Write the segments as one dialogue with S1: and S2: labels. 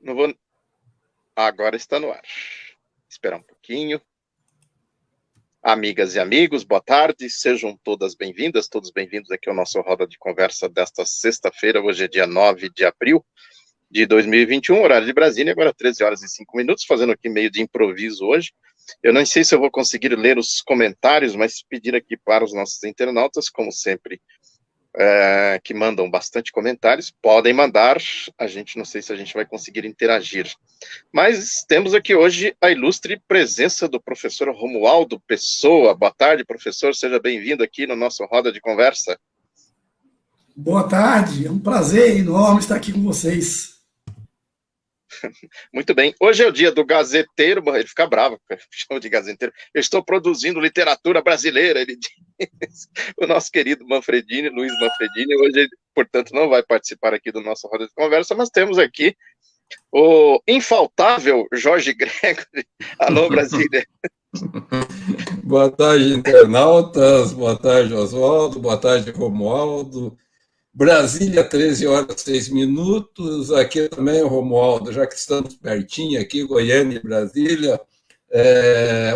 S1: Não vou. Agora está no ar. Esperar um pouquinho. Amigas e amigos, boa tarde. Sejam todas bem-vindas, todos bem-vindos aqui ao nosso Roda de Conversa desta sexta-feira. Hoje é dia 9 de abril de 2021, horário de Brasília, agora 13 horas e 5 minutos, fazendo aqui meio de improviso hoje. Eu não sei se eu vou conseguir ler os comentários, mas pedir aqui para os nossos internautas, como sempre, que mandam bastante comentários, podem mandar, a gente não sei se a gente vai conseguir interagir. Mas temos aqui hoje a ilustre presença do professor Romualdo Pessoa. Boa tarde, professor, seja bem-vindo aqui no nosso Roda de Conversa.
S2: Boa tarde, é um prazer enorme estar aqui com vocês.
S1: Muito bem, hoje é o dia do gazeteiro, ele fica bravo, chama de gazeteiro, eu estou produzindo literatura brasileira, ele diz, o nosso querido Manfredini, Luiz Manfredini, hoje ele, portanto, não vai participar aqui do nosso Roda de Conversa, mas temos aqui o infaltável Jorge Gregory. Alô, Brasília.
S3: Boa tarde, internautas, boa tarde, Oswaldo, boa tarde, Romualdo. Brasília, 13 horas 6 minutos, aqui também, Romualdo, já que estamos pertinho aqui, Goiânia e Brasília.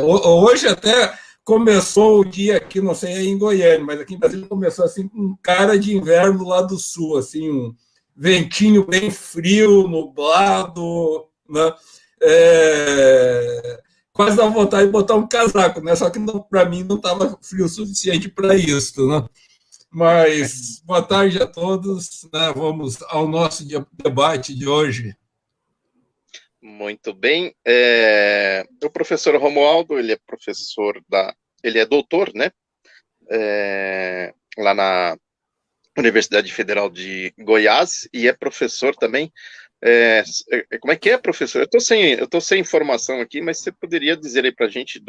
S3: Hoje até começou o dia aqui, não sei aí em Goiânia, mas aqui em Brasília começou assim com cara de inverno lá do sul, assim, um ventinho bem frio, nublado, né? Quase dá vontade de botar um casaco, né? Só que para mim não estava frio o suficiente para isso, né? Mas boa tarde a todos, né? Vamos ao nosso debate de hoje.
S1: Muito bem. O professor Romualdo, ele é professor ele é doutor, né? Lá na Universidade Federal de Goiás e é professor também. Como é que é, professor? Eu tô sem informação aqui, mas você poderia dizer aí para a gente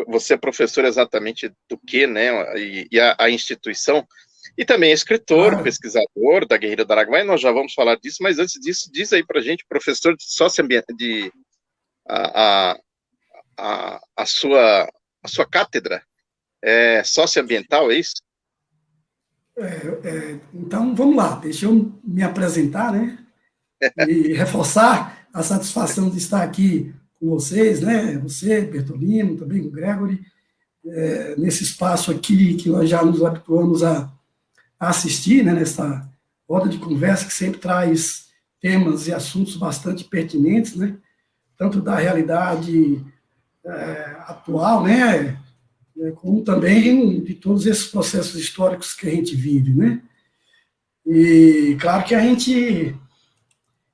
S1: você é professor exatamente do que, né? E a instituição. E também é escritor, pesquisador da Guerrilha do Araguaia, nós já vamos falar disso, mas antes disso, diz aí para a gente, professor de socioambiental, a sua cátedra é socioambiental, é isso?
S2: Então, vamos lá, deixa eu me apresentar, né? E reforçar a satisfação de estar aqui com vocês, né? Você, Bertolino, também com o Gregory, nesse espaço aqui que nós já nos habituamos a assistir, né? Nessa roda de conversa que sempre traz temas e assuntos bastante pertinentes, né? Tanto da realidade atual, né? Como também de todos esses processos históricos que a gente vive, né? E claro que a gente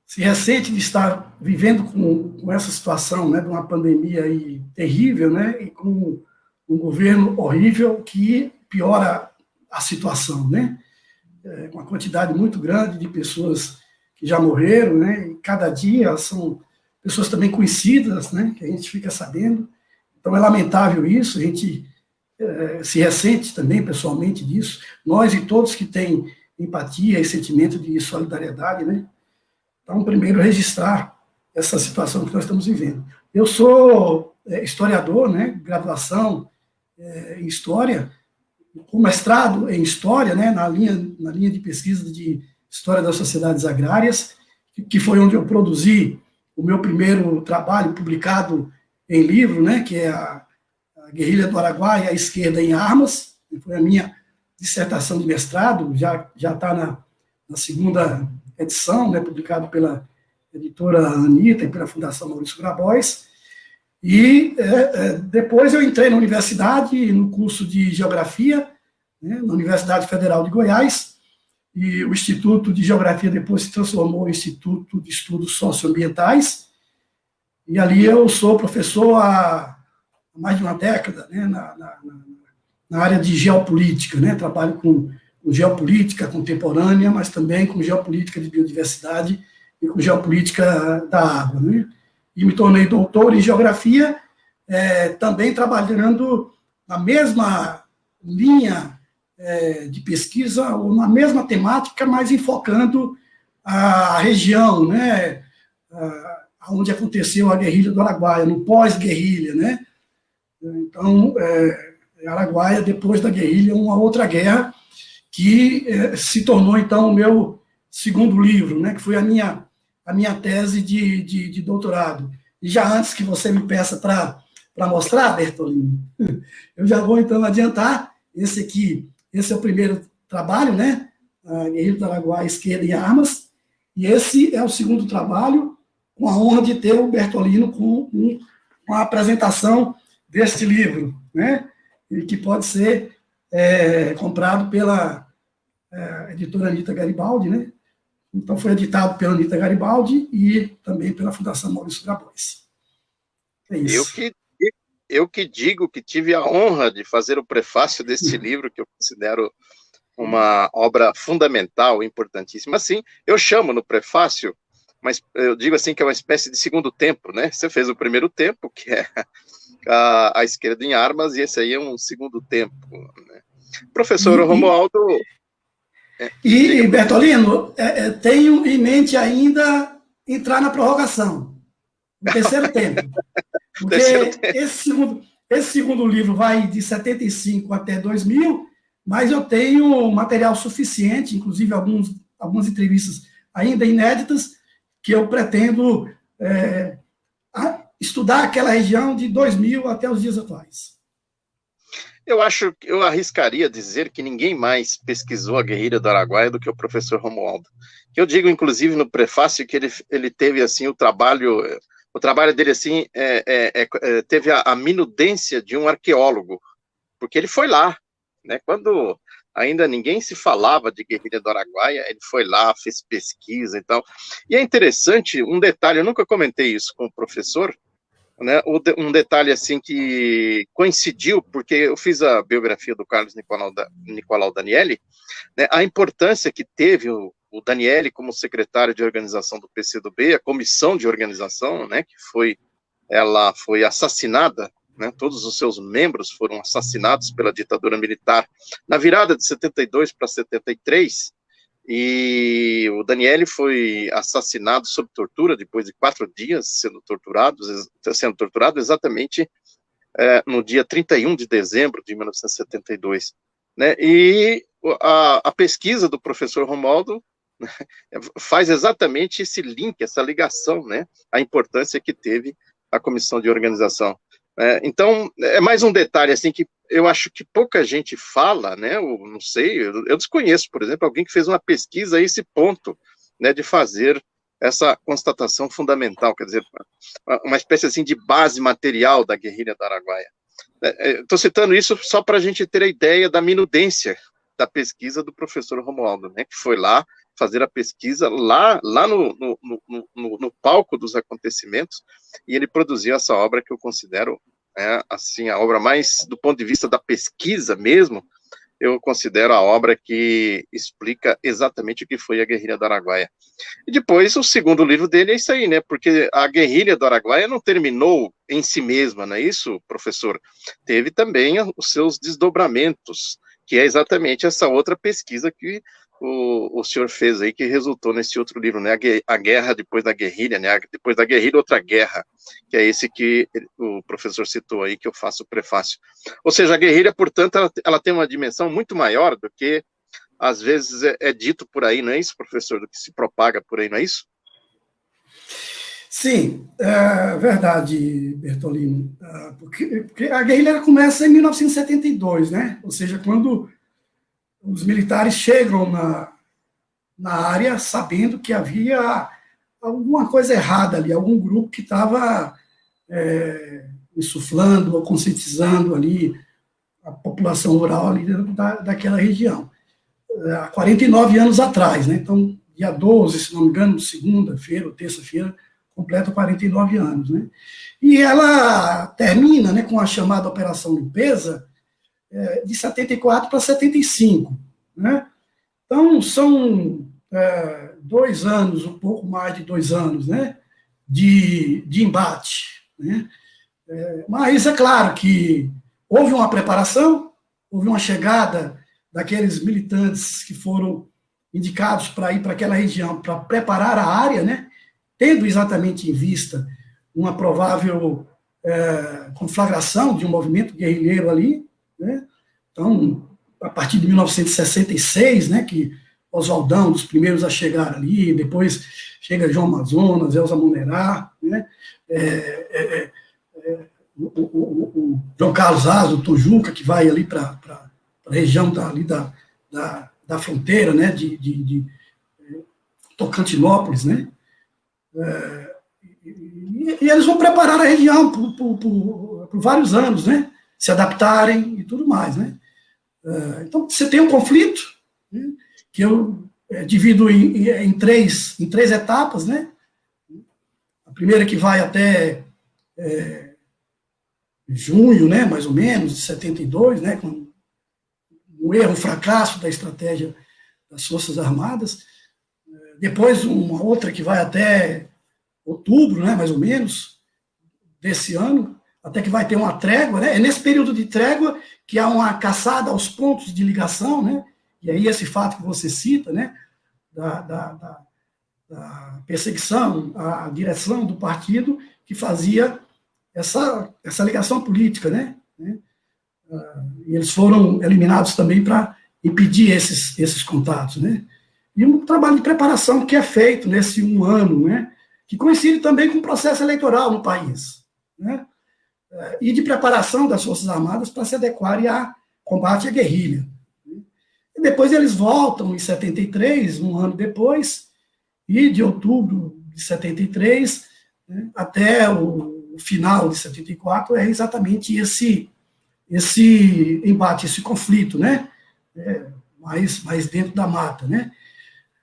S2: se ressente de estar vivendo com essa situação, né, de uma pandemia aí terrível, né, e com um governo horrível que piora a situação, né? Uma quantidade muito grande de pessoas que já morreram, né? E cada dia são pessoas também conhecidas, né? Que a gente fica sabendo. Então é lamentável isso. A gente se ressente também pessoalmente disso. Nós e todos que têm empatia e sentimento de solidariedade, né? Então, primeiro, registrar essa situação que nós estamos vivendo. Eu sou historiador, né? Graduação em História, com mestrado em História, né, na linha de pesquisa de História das Sociedades Agrárias, que foi onde eu produzi o meu primeiro trabalho publicado em livro, né, que é a Guerrilha do Araguaia, a Esquerda em Armas, que foi a minha dissertação de mestrado, já está na segunda edição, né, publicado pela editora Anitta e pela Fundação Maurício Grabois. E depois eu entrei na universidade, no curso de Geografia, né, na Universidade Federal de Goiás, e o Instituto de Geografia depois se transformou em Instituto de Estudos Socioambientais, e ali eu sou professor há mais de uma década, né, na área de geopolítica, né, trabalho com geopolítica contemporânea, mas também com geopolítica de biodiversidade e com geopolítica da água, né? E me tornei doutor em geografia, também trabalhando na mesma linha de pesquisa, ou na mesma temática, mas enfocando a região, né, onde aconteceu a Guerrilha do Araguaia, no pós-guerrilha, né? Então, Araguaia, depois da guerrilha, uma outra guerra que se tornou, então, o meu segundo livro, né, que foi a minha tese de doutorado. E já antes que você me peça para mostrar, Bertolini, eu já vou então adiantar, esse é o primeiro trabalho, né, Guerrilha do Araguaia, Esquerda em Armas, e esse é o segundo trabalho, com a honra de ter o Bertolino com a apresentação deste livro, né, que pode ser comprado pela editora Anita Garibaldi, né? Então, foi editado pela Anita Garibaldi e também pela Fundação Maurício Grabois. É isso.
S1: Eu que digo que tive a honra de fazer o prefácio deste livro, que eu considero uma obra fundamental, importantíssima. Assim, eu chamo no prefácio, mas eu digo assim que é uma espécie de segundo tempo, né? Você fez o primeiro tempo, que é a Esquerda em Armas, e esse aí é um segundo tempo, né? Professor Romualdo...
S2: E Bertolino, tenho em mente ainda entrar na prorrogação, no terceiro tempo. Porque esse segundo livro vai de 75 até 2000, mas eu tenho material suficiente, inclusive algumas entrevistas ainda inéditas, que eu pretendo estudar aquela região de 2000 até os dias atuais.
S1: Eu arriscaria dizer que ninguém mais pesquisou a guerrilha do Araguaia do que o professor Romualdo. Eu digo, inclusive, no prefácio, que ele teve, assim, o trabalho dele, assim, teve a minudência de um arqueólogo, porque ele foi lá, né, quando ainda ninguém se falava de guerrilha do Araguaia, ele foi lá, fez pesquisa e tal. E é interessante, um detalhe, eu nunca comentei isso com o professor, né, um detalhe assim que coincidiu, porque eu fiz a biografia do Carlos Nicolau Danieli, né, a importância que teve o Danieli como secretário de organização do PCdoB, a comissão de organização, né, ela foi assassinada, né, todos os seus membros foram assassinados pela ditadura militar na virada de 72 para 73, e o Danieli foi assassinado sob tortura depois de 4 dias sendo torturado exatamente no dia 31 de dezembro de 1972, né? E a pesquisa do professor Romualdo, né, faz exatamente esse link, essa ligação, né? A importância que teve a comissão de organização. Então, é mais um detalhe, assim, que eu acho que pouca gente fala, né, eu não sei, eu desconheço, por exemplo, alguém que fez uma pesquisa a esse ponto, né, de fazer essa constatação fundamental, quer dizer, uma espécie, assim, de base material da guerrilha do Araguaia. Estou citando isso só para a gente ter a ideia da minudência da pesquisa do professor Romualdo, né, que foi lá fazer a pesquisa lá no palco dos acontecimentos, e ele produziu essa obra que eu considero, assim, a obra mais, do ponto de vista da pesquisa mesmo, eu considero a obra que explica exatamente o que foi a guerrilha do Araguaia. E depois, o segundo livro dele é isso aí, né, porque a guerrilha do Araguaia não terminou em si mesma, não é isso, professor? Teve também os seus desdobramentos, que é exatamente essa outra pesquisa que o senhor fez aí, que resultou nesse outro livro, né, a guerra depois da guerrilha, né, depois da guerrilha, outra guerra, que é esse que o professor citou aí, que eu faço o prefácio. Ou seja, a guerrilha, portanto, ela tem uma dimensão muito maior do que, às vezes, é dito por aí, não é isso, professor, do que se propaga por aí, não é isso?
S2: Sim, é verdade, Bertolino, porque a guerrilha começa em 1972, né, ou seja, quando os militares chegam na área sabendo que havia alguma coisa errada ali, algum grupo que estava insuflando ou conscientizando ali a população rural ali daquela região. Há 49 anos atrás, né? Então, dia 12, se não me engano, segunda-feira ou terça-feira, completa 49 anos, né? E ela termina, né, com a chamada Operação Limpeza, de 74 para 75, né? Então, são 2 anos, um pouco mais de 2 anos, né, de embate, né? Mas é claro que houve uma preparação, houve uma chegada daqueles militantes que foram indicados para ir para aquela região, para preparar a área, né, tendo exatamente em vista uma provável conflagração de um movimento guerrilheiro ali, né? Então, a partir de 1966, né, que Oswaldão, dos primeiros a chegar ali, depois chega João Amazonas, Elza Monerá, né? O João Carlos Azo, Tojuca, que vai ali para a região da fronteira, né? de Tocantinópolis, né? E eles vão preparar a região por vários anos, né? Se adaptarem e tudo mais, né? Então, você tem um conflito, né? Que eu divido em três etapas, né? A primeira que vai até junho, né, mais ou menos, de 72, né, com o erro, o fracasso da estratégia das Forças Armadas. Depois, uma outra que vai até outubro, né, mais ou menos, desse ano, até que vai ter uma trégua, né? É nesse período de trégua que há uma caçada aos pontos de ligação, né? E aí esse fato que você cita, né, da perseguição à direção do partido que fazia essa ligação política, né? E eles foram eliminados também para impedir esses contatos, né? E um trabalho de preparação que é feito nesse 1 ano, né? Que coincide também com o processo eleitoral no país, né? E de preparação das Forças Armadas para se adequarem a combate à guerrilha. E depois eles voltam em 73, 1 ano depois, e de outubro de 73, né, até o final de 74, é exatamente esse embate, esse conflito, né? Mais dentro da mata, né?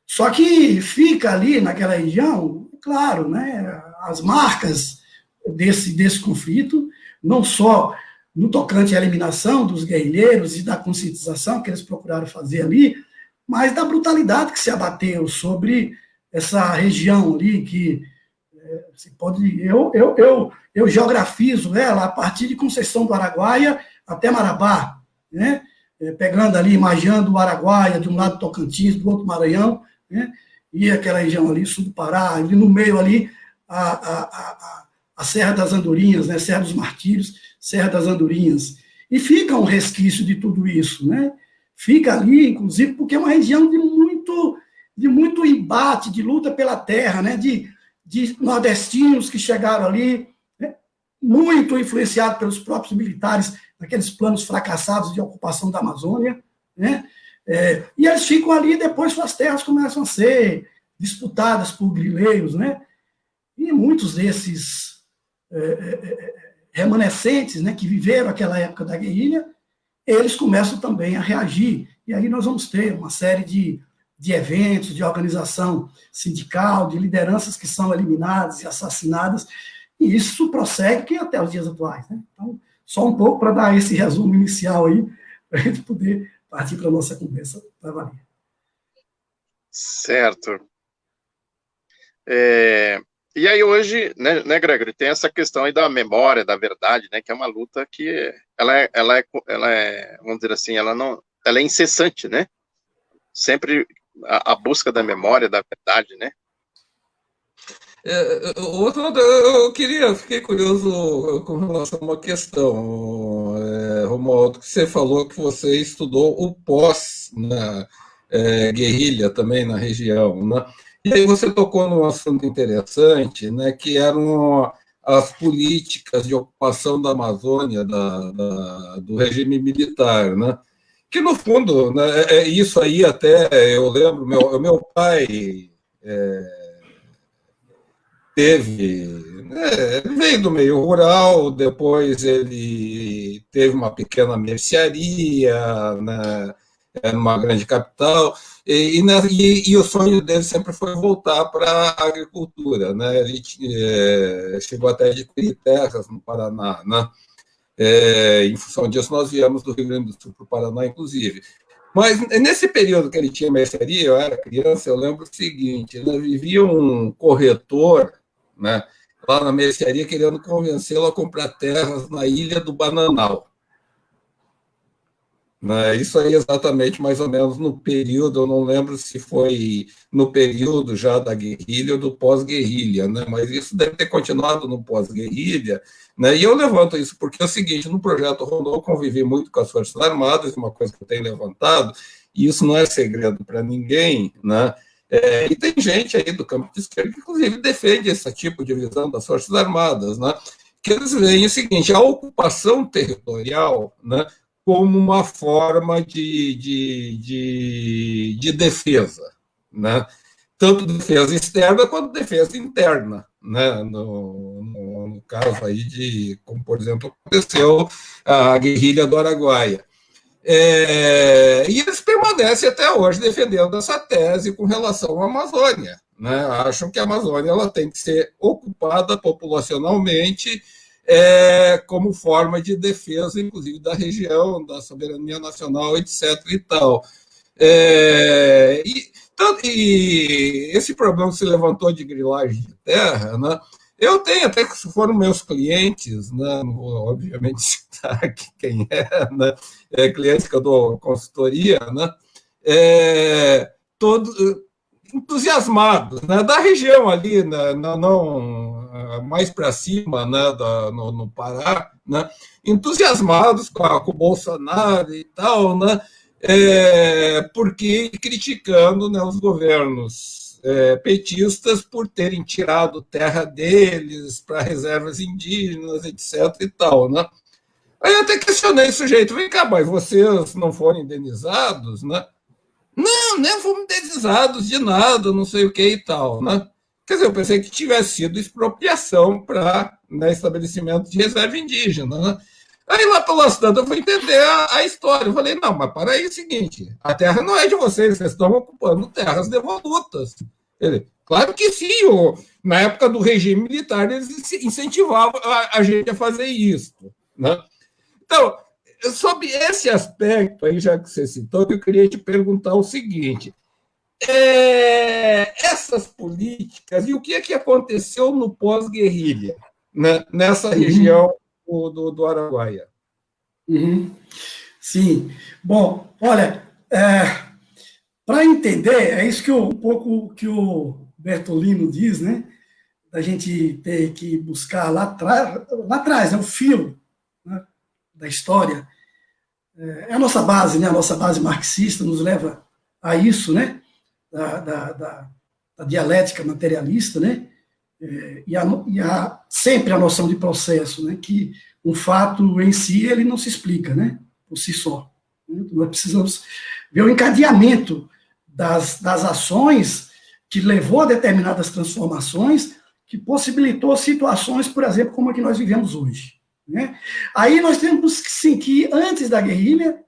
S2: Só que fica ali naquela região, claro, né, as marcas desse conflito, não só no tocante à eliminação dos guerrilheiros e da conscientização que eles procuraram fazer ali, mas da brutalidade que se abateu sobre essa região ali, que se pode. Eu geografizo ela a partir de Conceição do Araguaia até Marabá, né? Pegando ali, imaginando o Araguaia, de um lado Tocantins, do outro Maranhão, né? E aquela região ali, sul do Pará, ali no meio ali, a Serra das Andorinhas, né? Serra dos Martírios, Serra das Andorinhas. E fica um resquício de tudo isso, né? Fica ali, inclusive, porque é uma região de muito embate, de luta pela terra, né? De nordestinos que chegaram ali, né? Muito influenciados pelos próprios militares, naqueles planos fracassados de ocupação da Amazônia, né? E eles ficam ali e depois suas terras começam a ser disputadas por grileiros, né? E muitos desses remanescentes, né, que viveram aquela época da guerrilha, eles começam também a reagir. E aí nós vamos ter uma série de eventos, de organização sindical, de lideranças que são eliminadas e assassinadas, e isso prossegue até os dias atuais, né? Então, só um pouco para dar esse resumo inicial aí, para a gente poder partir para a nossa conversa para valer.
S1: Certo. E aí hoje, né, Gregory, tem essa questão aí da memória, da verdade, né, que é uma luta que ela é, vamos dizer assim, ela é incessante, né? Sempre a busca da memória, da verdade, né?
S3: Fiquei curioso com relação a uma questão, Romualdo, que você falou que você estudou o pós-guerrilha também na região, né? E aí você tocou num assunto interessante, né, que eram as políticas de ocupação da Amazônia do regime militar, né? Que, no fundo, né, isso aí até, eu lembro, meu pai ele veio do meio rural, depois ele teve uma pequena mercearia, né, numa grande capital, e o sonho dele sempre foi voltar para a agricultura, né? Ele chegou até a adquirir terras no Paraná, né? Em função disso, nós viemos do Rio Grande do Sul para o Paraná, inclusive. Mas nesse período que ele tinha mercearia, eu era criança, eu lembro o seguinte, né? Vivia um corretor, né, lá na mercearia, querendo convencê-lo a comprar terras na Ilha do Bananal. Isso aí exatamente mais ou menos no período, eu não lembro se foi no período já da guerrilha ou do pós-guerrilha, né? Mas isso deve ter continuado no pós-guerrilha, né? E eu levanto isso porque é o seguinte, no projeto Rondon eu convivi muito com as Forças Armadas, uma coisa que eu tenho levantado, e isso não é segredo para ninguém, né? E tem gente aí do campo de esquerda que, inclusive, defende esse tipo de visão das Forças Armadas, né? Que eles veem o seguinte: a ocupação territorial, né, como uma forma de defesa, né? Tanto defesa externa quanto defesa interna, né? No caso aí como por exemplo aconteceu a guerrilha do Araguaia. E eles permanecem até hoje defendendo essa tese com relação à Amazônia, né? Acham que a Amazônia ela tem que ser ocupada populacionalmente como forma de defesa, inclusive da região, da soberania nacional, etc. e tal. E esse problema que se levantou de grilagem de terra, né? Eu tenho até que foram meus clientes, né? Não vou, obviamente, citar aqui quem né? Clientes que eu dou consultoria, né? Todos entusiasmados, né? Da região ali, né? Não mais para cima, né? No Pará, né? Entusiasmados com o Bolsonaro e tal, né? Porque criticando, né, os governos petistas por terem tirado terra deles para reservas indígenas, etc. e tal, né? Aí eu até questionei o sujeito: vem cá, mas vocês não foram indenizados, né? Não, nem fomos indenizados de nada, não sei o que e tal, né? Quer dizer, eu pensei que tivesse sido expropriação para, né, estabelecimento de reserva indígena, né? Aí lá pelas tantas eu fui entender a história. Eu falei: não, mas para aí é o seguinte: a terra não é de vocês estão ocupando terras devolutas. Claro que sim, na época do regime militar eles incentivavam a gente a fazer isso, né? Então, sobre esse aspecto aí, já que você citou, eu queria te perguntar o seguinte: essas políticas e o que é que aconteceu no pós-guerrilha, né, nessa região do Araguaia?
S2: Sim. Bom, olha, para entender, é isso que um pouco que o Bertolino diz, né? Da gente ter que buscar lá atrás, né, o fio, né, da história. A nossa base, né? A nossa base marxista nos leva a isso, né? Da dialética materialista, né? E sempre a noção de processo, né? Que um fato em si ele não se explica, né? Por si só. Nós precisamos ver o encadeamento das ações que levou a determinadas transformações, que possibilitou situações, por exemplo, como a que nós vivemos hoje, né? Aí nós temos que antes da guerrilha,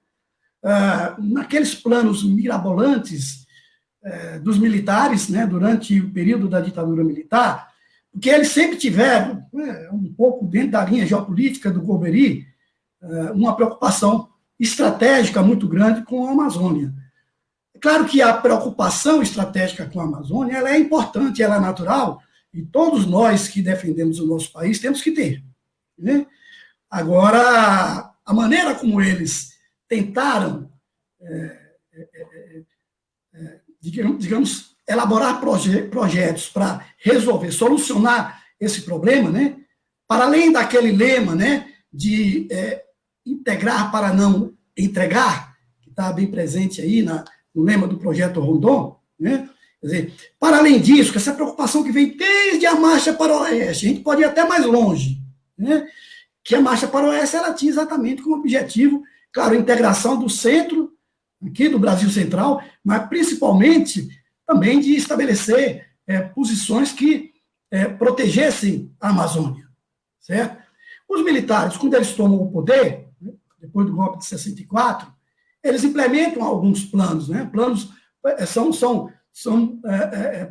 S2: naqueles planos mirabolantes dos militares, né, durante o período da ditadura militar, porque eles sempre tiveram, um pouco dentro da linha geopolítica do Golbery, uma preocupação estratégica muito grande com a Amazônia. É claro que a preocupação estratégica com a Amazônia ela é importante, ela é natural, e todos nós que defendemos o nosso país temos que ter, né? Agora, a maneira como eles tentaram, digamos, elaborar projetos para resolver, solucionar esse problema, né? Para além daquele lema, né, de integrar para não entregar, que está bem presente aí no lema do projeto Rondon, né? Quer dizer, para além disso, com essa preocupação que vem desde a marcha para o oeste, a gente pode ir até mais longe, né? Que a marcha para o oeste ela tinha exatamente como objetivo, claro, a integração do centro, aqui do Brasil Central, mas principalmente também de estabelecer posições que protegessem a Amazônia, certo? Os militares, quando eles tomam o poder, né, depois do golpe de 64, eles implementam alguns planos, né? Planos são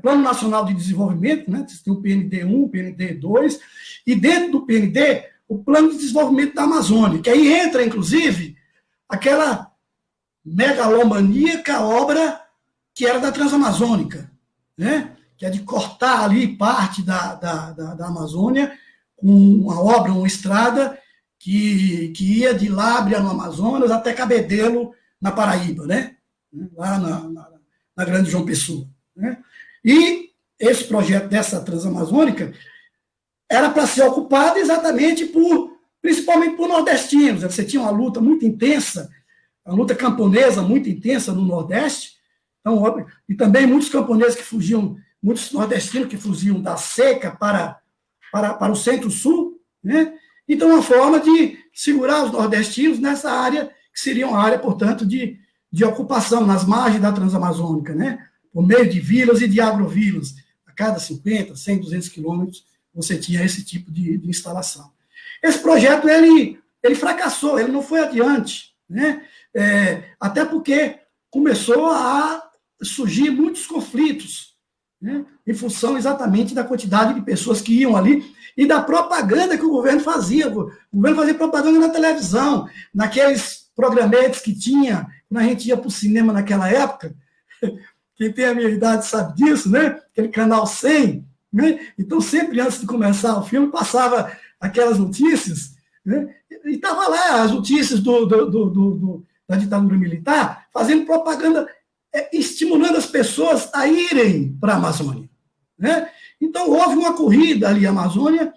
S2: Plano Nacional de Desenvolvimento, né? Tem o PND1, o PND2, e dentro do PND, o Plano de Desenvolvimento da Amazônia, que aí entra, inclusive, aquela megalomaníaca obra que era da Transamazônica, né? Que é de cortar ali parte da Amazônia com uma obra, uma estrada que ia de Lábrea, no Amazonas, até Cabedelo, na Paraíba, né? Lá na Grande João Pessoa, né? E esse projeto dessa Transamazônica era para ser ocupado exatamente principalmente por nordestinos. Você tinha uma luta muito intensa a luta camponesa muito intensa no Nordeste, então, e também muitos camponeses que fugiam, muitos nordestinos que fugiam da seca para o Centro-Sul, né? Então, uma forma de segurar os nordestinos nessa área, que seria uma área, portanto, de ocupação nas margens da Transamazônica, né? Por meio de vilas e de agrovilas. A cada 50, 100, 200 quilômetros, você tinha esse tipo de instalação. Esse projeto, ele fracassou, ele não foi adiante, né? Até porque começou a surgir muitos conflitos, né? Em função exatamente da quantidade de pessoas que iam ali e da propaganda que o governo fazia. O governo fazia propaganda na televisão, naqueles programetes que tinha, quando a gente ia para o cinema naquela época. Quem tem a minha idade sabe disso, né? Aquele canal 100, né? Então, sempre antes de começar o filme, passava aquelas notícias, né? E estava lá as notícias da ditadura militar, fazendo propaganda, estimulando as pessoas a irem para a Amazônia, né? Então, houve uma corrida ali à Amazônia,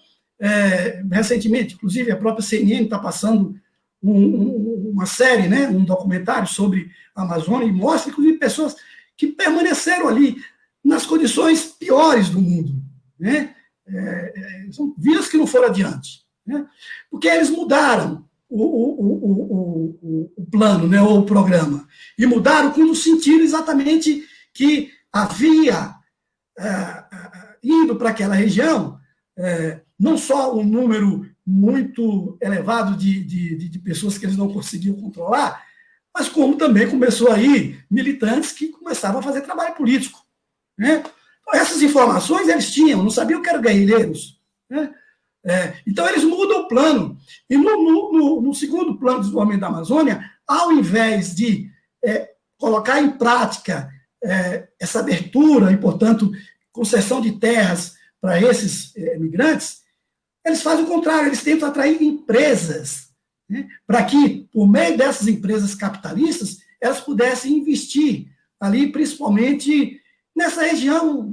S2: recentemente, inclusive a própria CNN está passando uma série, né, um documentário sobre a Amazônia, e mostra, inclusive, pessoas que permaneceram ali nas condições piores do mundo, né? São vidas que não foram adiante, né? Porque eles mudaram o plano, né, ou o programa, e mudaram quando sentiram exatamente que havia, indo para aquela região, não só um número muito elevado de pessoas que eles não conseguiam controlar, mas como também começou aí militantes que começavam a fazer trabalho político, né? Então, essas informações eles tinham, não sabiam que eram guerrilheiros, né? Então, eles mudam o plano. E no segundo plano de desenvolvimento da Amazônia, ao invés de colocar em prática essa abertura e, portanto, concessão de terras para esses migrantes, eles fazem o contrário, eles tentam atrair empresas, né, para que, por meio dessas empresas capitalistas, elas pudessem investir ali, principalmente nessa região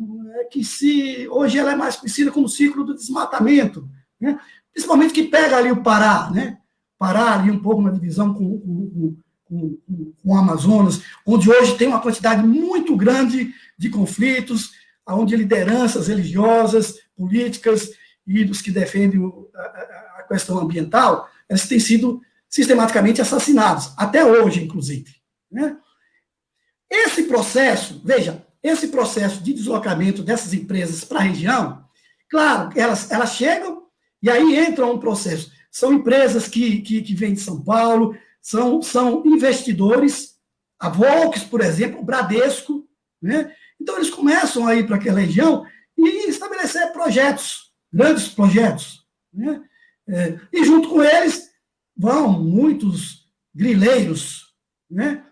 S2: que hoje ela é mais conhecida como ciclo do desmatamento, né, principalmente que pega ali o Pará, né, Pará ali um pouco na divisão com o Amazonas, onde hoje tem uma quantidade muito grande de conflitos, onde lideranças religiosas, políticas e dos que defendem a questão ambiental, eles têm sido sistematicamente assassinados, até hoje, inclusive, né? Esse processo, veja, esse processo de deslocamento dessas empresas para a região, claro, elas chegam e aí entra um processo. São empresas que vêm de São Paulo, são investidores, a Volks, por exemplo, o Bradesco, né? Então, eles começam a ir para aquela região e estabelecer projetos, grandes projetos, né? E junto com eles vão muitos grileiros, né?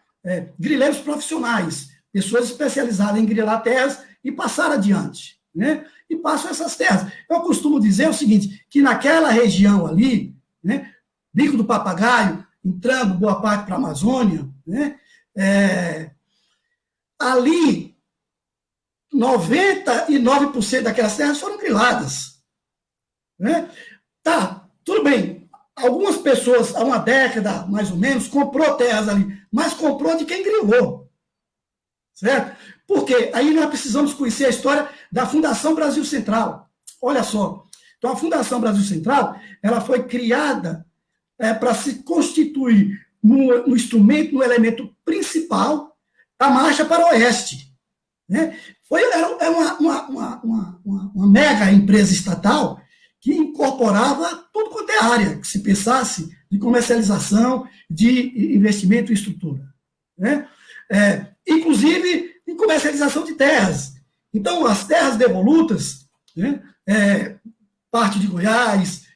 S2: Grileiros profissionais, pessoas especializadas em grilar terras e passar adiante, né? E passam essas terras. Eu costumo dizer o seguinte, que naquela região ali, né, Bico do Papagaio, entrando boa parte para a Amazônia, né, ali 99% daquelas terras foram griladas, né? Tá, tudo bem. Algumas pessoas, há uma década, mais ou menos, comprou terras ali, mas comprou de quem grilou, certo? Porque aí nós precisamos conhecer a história da Fundação Brasil Central. Olha só. Então, a Fundação Brasil Central, ela foi criada para se constituir no instrumento, no elemento principal da marcha para o oeste, né? Era uma mega empresa estatal que incorporava tudo quanto é área que se pensasse de comercialização, de investimento em estrutura, né? Inclusive em comercialização de terras. Então, as terras devolutas, né, parte de Goiás,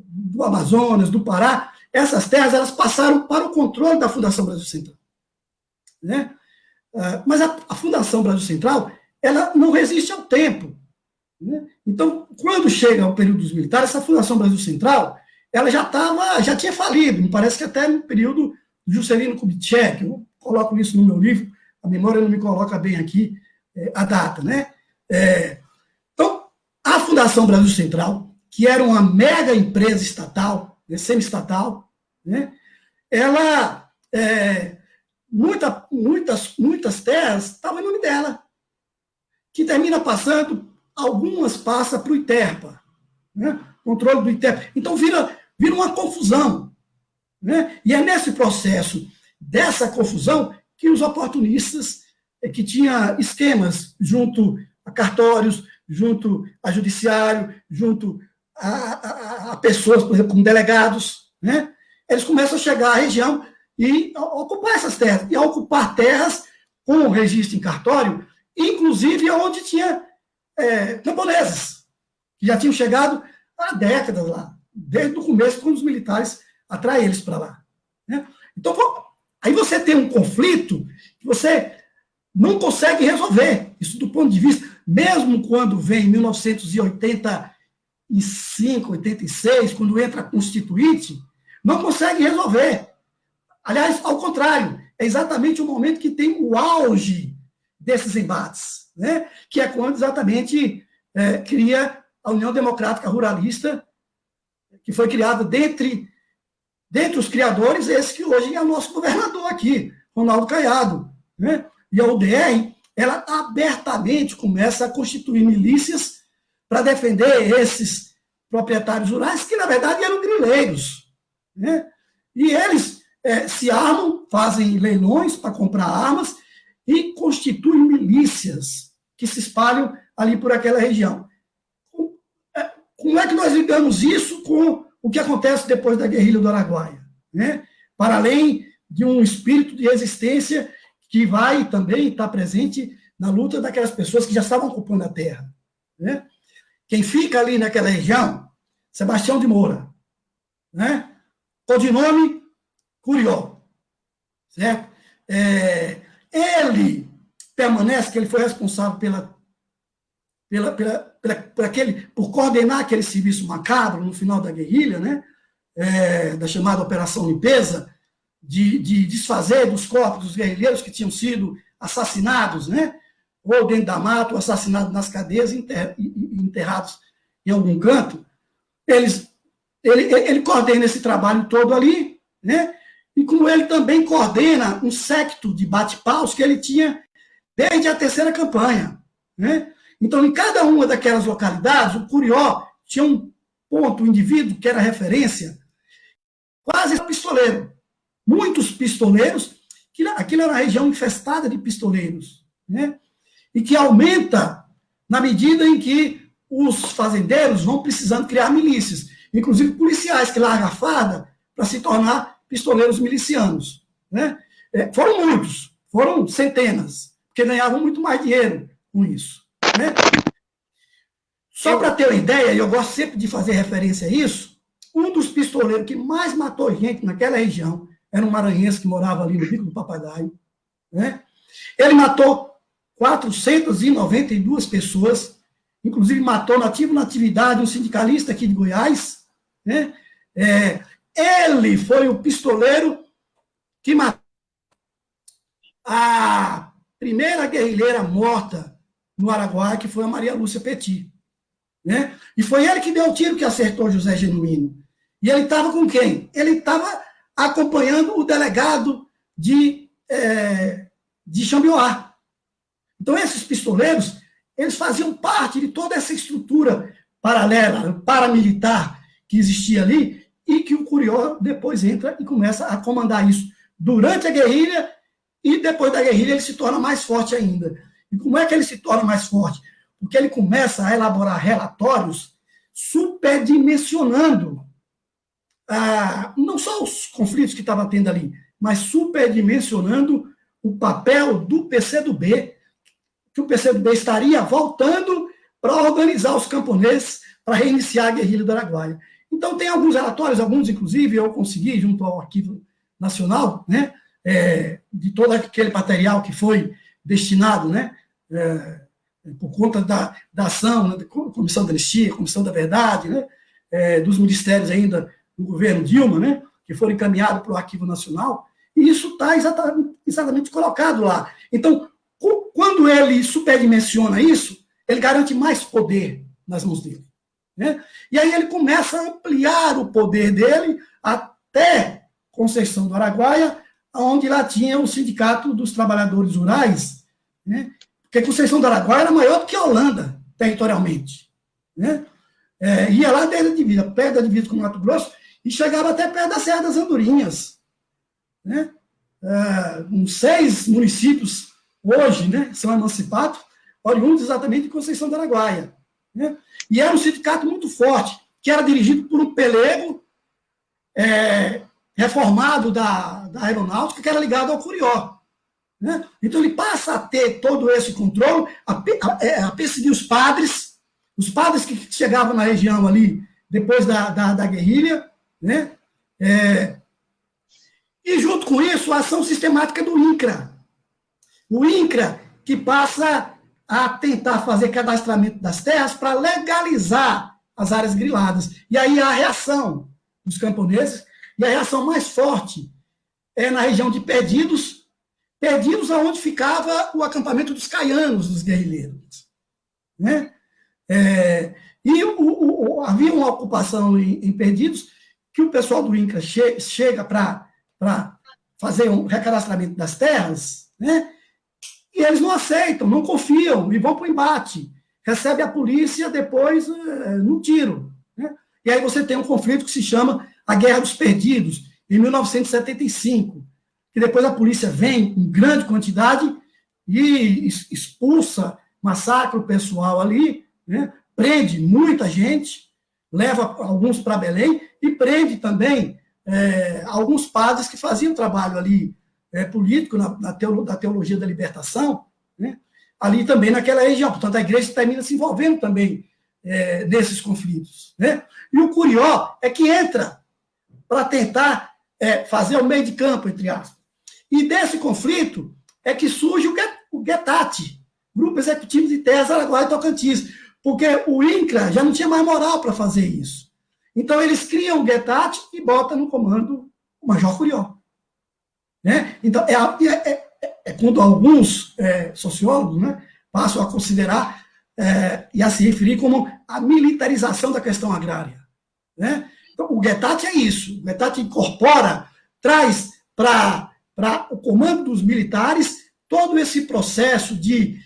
S2: do Amazonas, do Pará, essas terras elas passaram para o controle da Fundação Brasil Central, né? Mas a Fundação Brasil Central, ela não resiste ao tempo, né? Então, quando chega o período dos militares, essa Fundação Brasil Central, ela já tinha falido, me parece que até no período do Juscelino Kubitschek, eu coloco isso no meu livro, a memória não me coloca bem aqui a data, né? Então, a Fundação Brasil Central, que era uma mega empresa estatal, semi-estatal, né, ela muitas terras estavam em nome dela, que termina passando, algumas passam para o Iterpa, né? Controle do Iterpa. Então vira uma confusão, né? E é nesse processo dessa confusão que os oportunistas, que tinha esquemas junto a cartórios, junto a judiciário, junto a pessoas, por exemplo, como delegados, né? Eles começam a chegar à região e ocupar essas terras, e a ocupar terras com registro em cartório, inclusive onde tinha camponeses, que já tinham chegado há décadas lá, desde o começo, quando os militares atraem eles para lá, né? Então, aí você tem um conflito que você não consegue resolver, isso do ponto de vista, mesmo quando vem em 1985, 86, quando entra a Constituinte, não consegue resolver. Aliás, ao contrário, é exatamente o momento que tem o auge desses embates, né? Que é quando exatamente cria a União Democrática Ruralista, que foi criada dentre os criadores, esse que hoje é o nosso governador aqui, Ronaldo Caiado, né? E a UDR, ela abertamente começa a constituir milícias para defender esses proprietários rurais, que na verdade eram grileiros, né? E eles se armam, fazem leilões para comprar armas e constituem milícias que se espalham ali por aquela região. Como é que nós ligamos isso com o que acontece depois da guerrilha do Araguaia, né? Para além de um espírito de resistência que vai também estar presente na luta daquelas pessoas que já estavam ocupando a terra, né? Quem fica ali naquela região, Sebastião de Moura, né? Codinome Curió, certo? Ele permanece, que ele foi responsável por coordenar aquele serviço macabro no final da guerrilha, né? Da chamada Operação Limpeza, de desfazer dos corpos dos guerrilheiros que tinham sido assassinados, né? Ou dentro da mata, ou assassinados nas cadeias, enterrados em algum canto. Ele coordena esse trabalho todo ali, né? E como ele também coordena um séquito de bate-paus que ele tinha desde a terceira campanha, né? Então, em cada uma daquelas localidades, o Curió tinha um ponto, um indivíduo que era referência, quase pistoleiro. Muitos pistoleiros, aquilo era uma região infestada de pistoleiros, né? E que aumenta na medida em que os fazendeiros vão precisando criar milícias, inclusive policiais que largam a farda para se tornar pistoleiros milicianos, né? Foram muitos, foram centenas, porque ganhavam muito mais dinheiro com isso, né? Só para ter uma ideia, e eu gosto sempre de fazer referência a isso, um dos pistoleiros que mais matou gente naquela região era um maranhense que morava ali no Bico do Papagaio, né? Ele matou 492 pessoas, inclusive matou nativo na atividade um sindicalista aqui de Goiás, né? Ele foi o pistoleiro que matou a primeira guerrilheira morta no Araguaia, que foi a Maria Lúcia Petit, né? E foi ele que deu o tiro que acertou José Genuíno. E ele estava com quem? Ele estava acompanhando o delegado de Xambioá. Então, esses pistoleiros, eles faziam parte de toda essa estrutura paralela, paramilitar que existia ali, e que o Curió depois entra e começa a comandar isso durante a guerrilha, e depois da guerrilha ele se torna mais forte ainda. E como é que ele se torna mais forte? Porque ele começa a elaborar relatórios superdimensionando não só os conflitos que estava tendo ali, mas superdimensionando o papel do PCdoB, que o PCdoB estaria voltando para organizar os camponeses para reiniciar a guerrilha do Araguaia. Então, tem alguns relatórios, alguns, inclusive, eu consegui, junto ao Arquivo Nacional, né, de todo aquele material que foi destinado, né, por conta da ação, né, da Comissão da Anistia, Comissão da Verdade, né, dos ministérios ainda do governo Dilma, né, que foram encaminhados para o Arquivo Nacional, e isso está exatamente colocado lá. Então, quando ele superdimensiona isso, ele garante mais poder nas mãos dele, né? E aí ele começa a ampliar o poder dele até Conceição do Araguaia, onde lá tinha o Sindicato dos Trabalhadores Rurais, né? Porque Conceição do Araguaia era maior do que a Holanda, territorialmente, né? Ia lá desde a divisa, perto da divisa com o Mato Grosso, e chegava até perto da Serra das Andorinhas, né? Uns 6 municípios hoje, né, são emancipados, oriundos exatamente de Conceição do Araguaia, né? E era um sindicato muito forte, que era dirigido por um pelego reformado da aeronáutica, que era ligado ao Curió, né? Então ele passa a ter todo esse controle, a perseguir os padres que chegavam na região ali, depois da guerrilha, né? E junto com isso, a ação sistemática do INCRA. O INCRA que passa a tentar fazer cadastramento das terras para legalizar as áreas griladas. E aí a reação dos camponeses, e a reação mais forte é na região de Perdidos aonde ficava o acampamento dos caianos, dos guerrilheiros, né? Havia uma ocupação em Perdidos que o pessoal do INCRA chega para fazer um recadastramento das terras, né? E eles não aceitam, não confiam e vão para o embate. Recebe a polícia depois no tiro, né? E aí você tem um conflito que se chama a Guerra dos Perdidos, em 1975, que depois a polícia vem em grande quantidade e expulsa, massacra o pessoal ali, né? Prende muita gente, leva alguns para Belém e prende também alguns padres que faziam trabalho ali político, da teologia da libertação, né? Ali também naquela região. Portanto, a igreja termina se envolvendo também nesses conflitos, né? E o Curió é que entra para tentar fazer o meio de campo, entre aspas. E desse conflito é que surge o GETAT, Grupo Executivo de Terras Araguaia e Tocantins, porque o INCRA já não tinha mais moral para fazer isso. Então, eles criam o GETAT e botam no comando o Major Curió, né? Então, quando alguns sociólogos, né, passam a considerar e a se referir como a militarização da questão agrária, né? Então, o GETAT é isso. O GETAT incorpora, traz para o comando dos militares todo esse processo de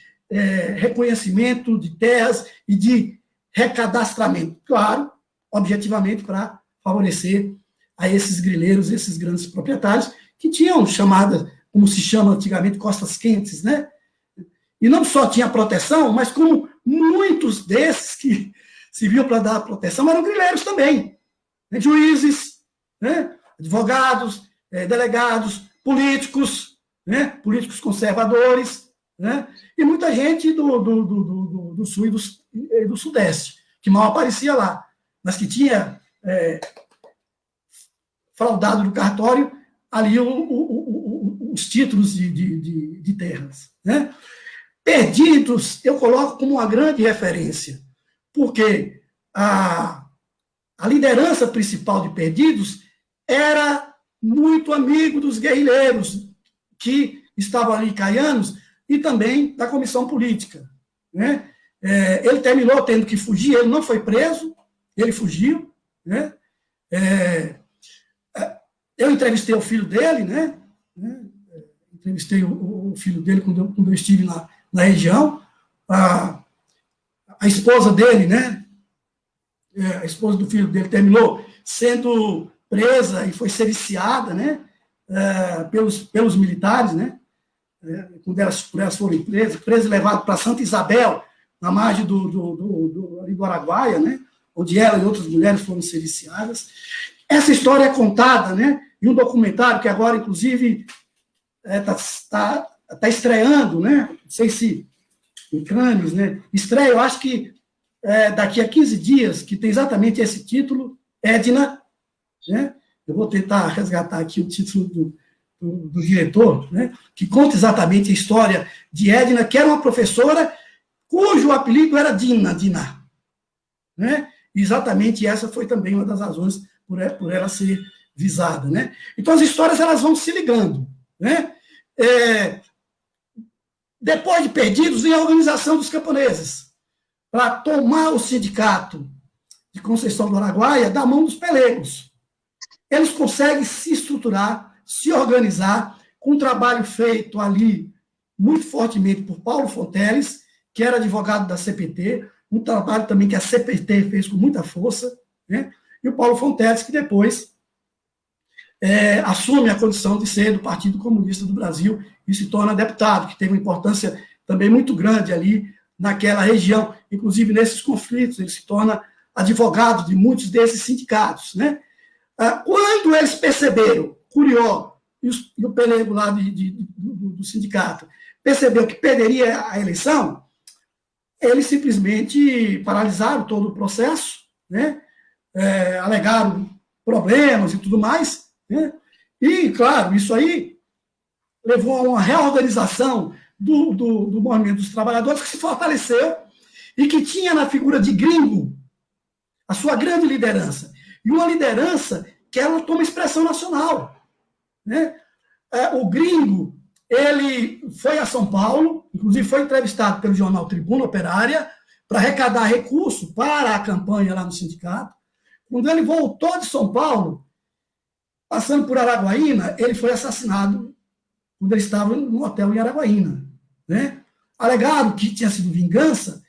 S2: reconhecimento de terras e de recadastramento. Claro, objetivamente, para favorecer a esses grileiros, esses grandes proprietários, que tinham chamadas, como se chama antigamente, costas quentes, né? E não só tinha proteção, mas como muitos desses que serviam para dar proteção eram grileiros também, né? Juízes, né? Advogados, delegados, políticos, né? Políticos conservadores, né? E muita gente do Sul e do Sudeste, que mal aparecia lá, mas que tinha fraudado no cartório ali os títulos de terras, né? Perdidos, eu coloco como uma grande referência, porque a liderança principal de Perdidos era muito amigo dos guerrilheiros que estavam ali caianos e também da comissão política, né? Ele terminou tendo que fugir, ele não foi preso, ele fugiu, né? Eu entrevistei o filho dele, né? Entrevistei o filho dele quando eu estive na região. A esposa dele, né? A esposa do filho dele terminou sendo presa e foi serviciada, né? Pelos militares, né? Quando elas foram presas e levadas para Santa Isabel, na margem do Araguaia, né? Onde ela e outras mulheres foram serviciadas. Essa história é contada, né? Em um documentário que agora, inclusive, está estreando, né? Não sei se em Cannes, né? Estreia, eu acho que daqui a 15 dias, que tem exatamente esse título, Edna, né? Eu vou tentar resgatar aqui o título do diretor, né? Que conta exatamente a história de Edna, que era uma professora cujo apelido era Dina, né? E exatamente essa foi também uma das razões por ela ser visada, né? Então, as histórias elas vão se ligando, né? Depois de Perdidos, vem a organização dos camponeses, para tomar o sindicato de Conceição do Araguaia da mão dos pelegos. Eles conseguem se estruturar, se organizar com um trabalho feito ali muito fortemente por Paulo Fonteles, que era advogado da CPT, um trabalho também que a CPT fez com muita força, né? E o Paulo Fonteles, que depois assume a condição de ser do Partido Comunista do Brasil e se torna deputado, que teve uma importância também muito grande ali naquela região, inclusive nesses conflitos, ele se torna advogado de muitos desses sindicatos, né? Quando eles perceberam, Curió e o pelego lá do sindicato, percebeu que perderia a eleição, eles simplesmente paralisaram todo o processo, né? Alegaram problemas e tudo mais, né? E, claro, isso aí levou a uma reorganização do movimento dos trabalhadores, que se fortaleceu e que tinha na figura de Gringo a sua grande liderança. E uma liderança que ela toma expressão nacional, né? O Gringo, ele foi a São Paulo, inclusive foi entrevistado pelo jornal Tribuna Operária, para arrecadar recurso para a campanha lá no sindicato. Quando ele voltou de São Paulo, passando por Araguaína, ele foi assassinado quando ele estava no hotel em Araguaína, né? Alegaram que tinha sido vingança,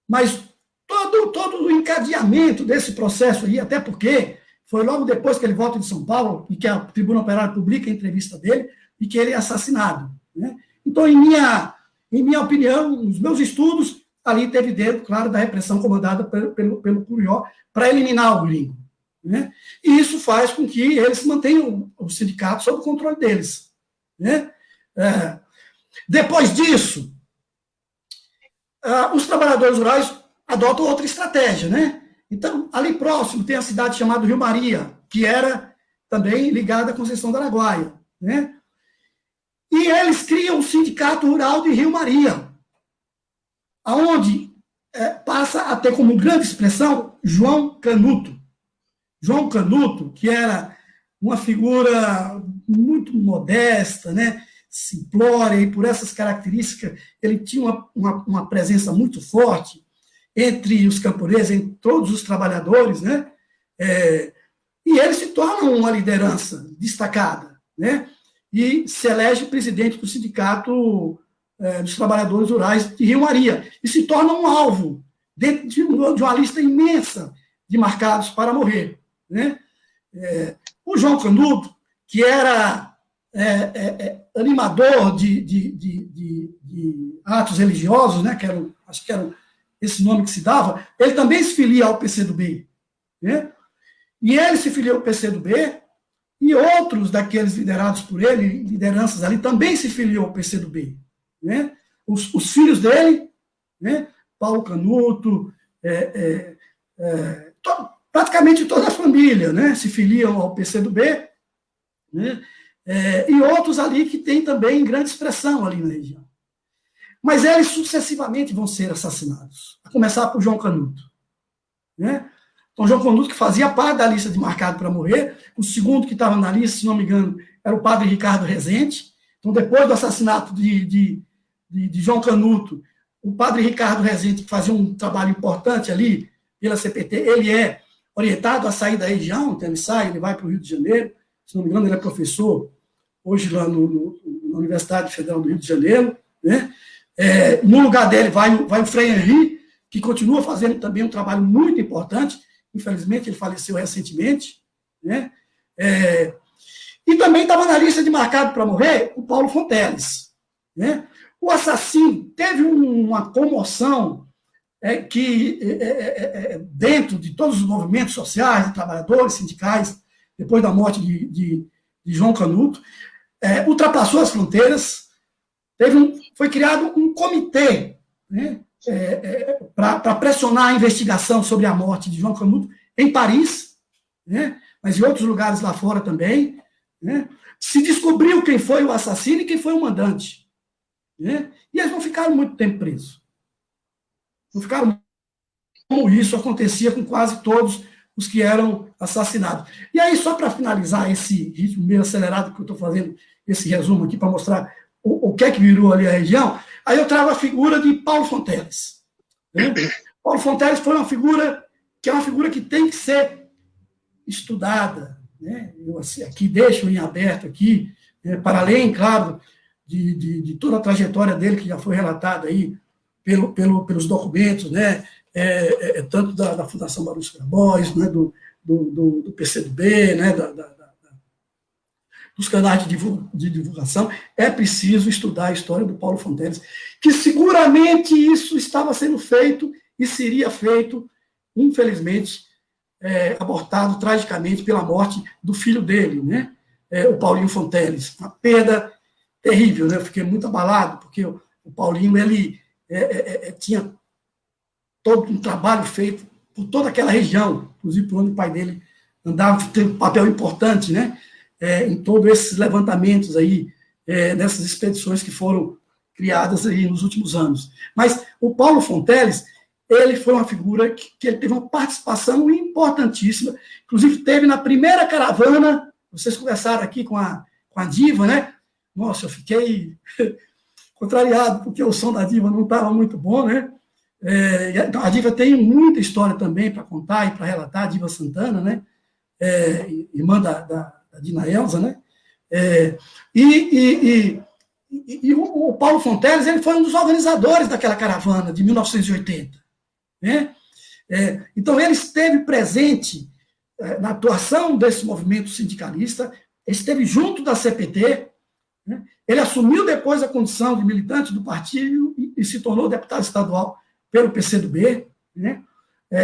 S2: mas todo o encadeamento desse processo aí, até porque foi logo depois que ele volta de São Paulo e que a Tribuna Operária publica a entrevista dele e que ele é assassinado, né? Então, em minha opinião, nos meus estudos, ali teve dedo, claro, da repressão comandada pelo Curió para eliminar o Gringo, né? E isso faz com que eles mantenham o sindicato sob o controle deles, né? Depois disso, os trabalhadores rurais adotam outra estratégia, né? Então, ali próximo tem a cidade chamada Rio Maria, que era também ligada à Conceição do Araguaia, né? E eles criam o Sindicato Rural de Rio Maria, onde passa a ter como grande expressão João Canuto. João Canuto, que era uma figura muito modesta, né? Simplória, e por essas características ele tinha uma presença muito forte entre os camponeses, entre todos os trabalhadores, né? E ele se torna uma liderança destacada, né? E se elege presidente do Sindicato dos Trabalhadores Rurais de Rio Maria, e se torna um alvo dentro de uma lista imensa de marcados para morrer, né? O João Canuto, que era animador de atos religiosos, né? Acho que era esse nome que se dava, ele também se filia ao PCdoB, né? E ele se filia ao PCdoB, e outros daqueles liderados por ele, lideranças ali, também se filiou ao PCdoB, né? Os filhos dele, né? Paulo Canuto, praticamente toda a família, né? Se filiam ao PCdoB, né? E outros ali que têm também grande expressão ali na região. Mas eles sucessivamente vão ser assassinados, a começar por João Canuto, né? Então, João Canuto, que fazia parte da lista de marcado para morrer, o segundo que estava na lista, se não me engano, era o padre Ricardo Rezende. Então, depois do assassinato de João Canuto, o padre Ricardo Rezende, que fazia um trabalho importante ali pela CPT, ele é orientado a sair da região, então ele vai para o Rio de Janeiro, se não me engano, ele é professor hoje lá na Universidade Federal do Rio de Janeiro, né? No lugar dele vai o Frei Henri, que continua fazendo também um trabalho muito importante. Infelizmente, ele faleceu recentemente, né? E também estava na lista de marcado para morrer o Paulo Fonteles, né? O assassino teve uma comoção que, dentro de todos os movimentos sociais, de trabalhadores, sindicais, depois da morte de João Canuto, ultrapassou as fronteiras. Foi criado um comitê, né? Para pressionar a investigação sobre a morte de João Canuto em Paris, né? Mas em outros lugares lá fora também, né? Se descobriu quem foi o assassino e quem foi o mandante, né? E eles não ficaram muito tempo presos. Não ficaram, como isso acontecia com quase todos os que eram assassinados. E aí, só para finalizar esse ritmo meio acelerado que eu estou fazendo, esse resumo aqui, para mostrar o que é que virou ali a região, aí eu trago a figura de Paulo Fonteles, né? Paulo Fonteles foi uma figura que tem que ser estudada, né? Eu aqui deixo em aberto aqui para além, claro, de toda a trajetória dele, que já foi relatada aí pelos documentos, né, tanto da Fundação Barros Grabois, né, do PCdoB, né, dos canais de divulgação, é preciso estudar a história do Paulo Fonteles, que seguramente isso estava sendo feito e seria feito, infelizmente, abortado tragicamente pela morte do filho dele, né, o Paulinho Fonteles. Uma perda terrível, né? Eu fiquei muito abalado, porque o Paulinho, ele tinha todo um trabalho feito por toda aquela região, inclusive por onde o pai dele andava, teve um papel importante, né? Em todos esses levantamentos aí, nessas expedições que foram criadas aí nos últimos anos. Mas o Paulo Fonteles, ele foi uma figura que ele teve uma participação importantíssima, inclusive teve na primeira caravana, vocês conversaram aqui com a Diva, né? Nossa, eu fiquei contrariado, porque o som da Diva não estava muito bom, né? A Diva tem muita história também para contar e para relatar, a Diva Santana, né? Irmã da Dina Elza, né? E o Paulo Fonteles, ele foi um dos organizadores daquela caravana de 1980, né? Então, ele esteve presente na atuação desse movimento sindicalista, esteve junto da CPT, né? Ele assumiu depois a condição de militante do partido e se tornou deputado estadual pelo PCdoB, né?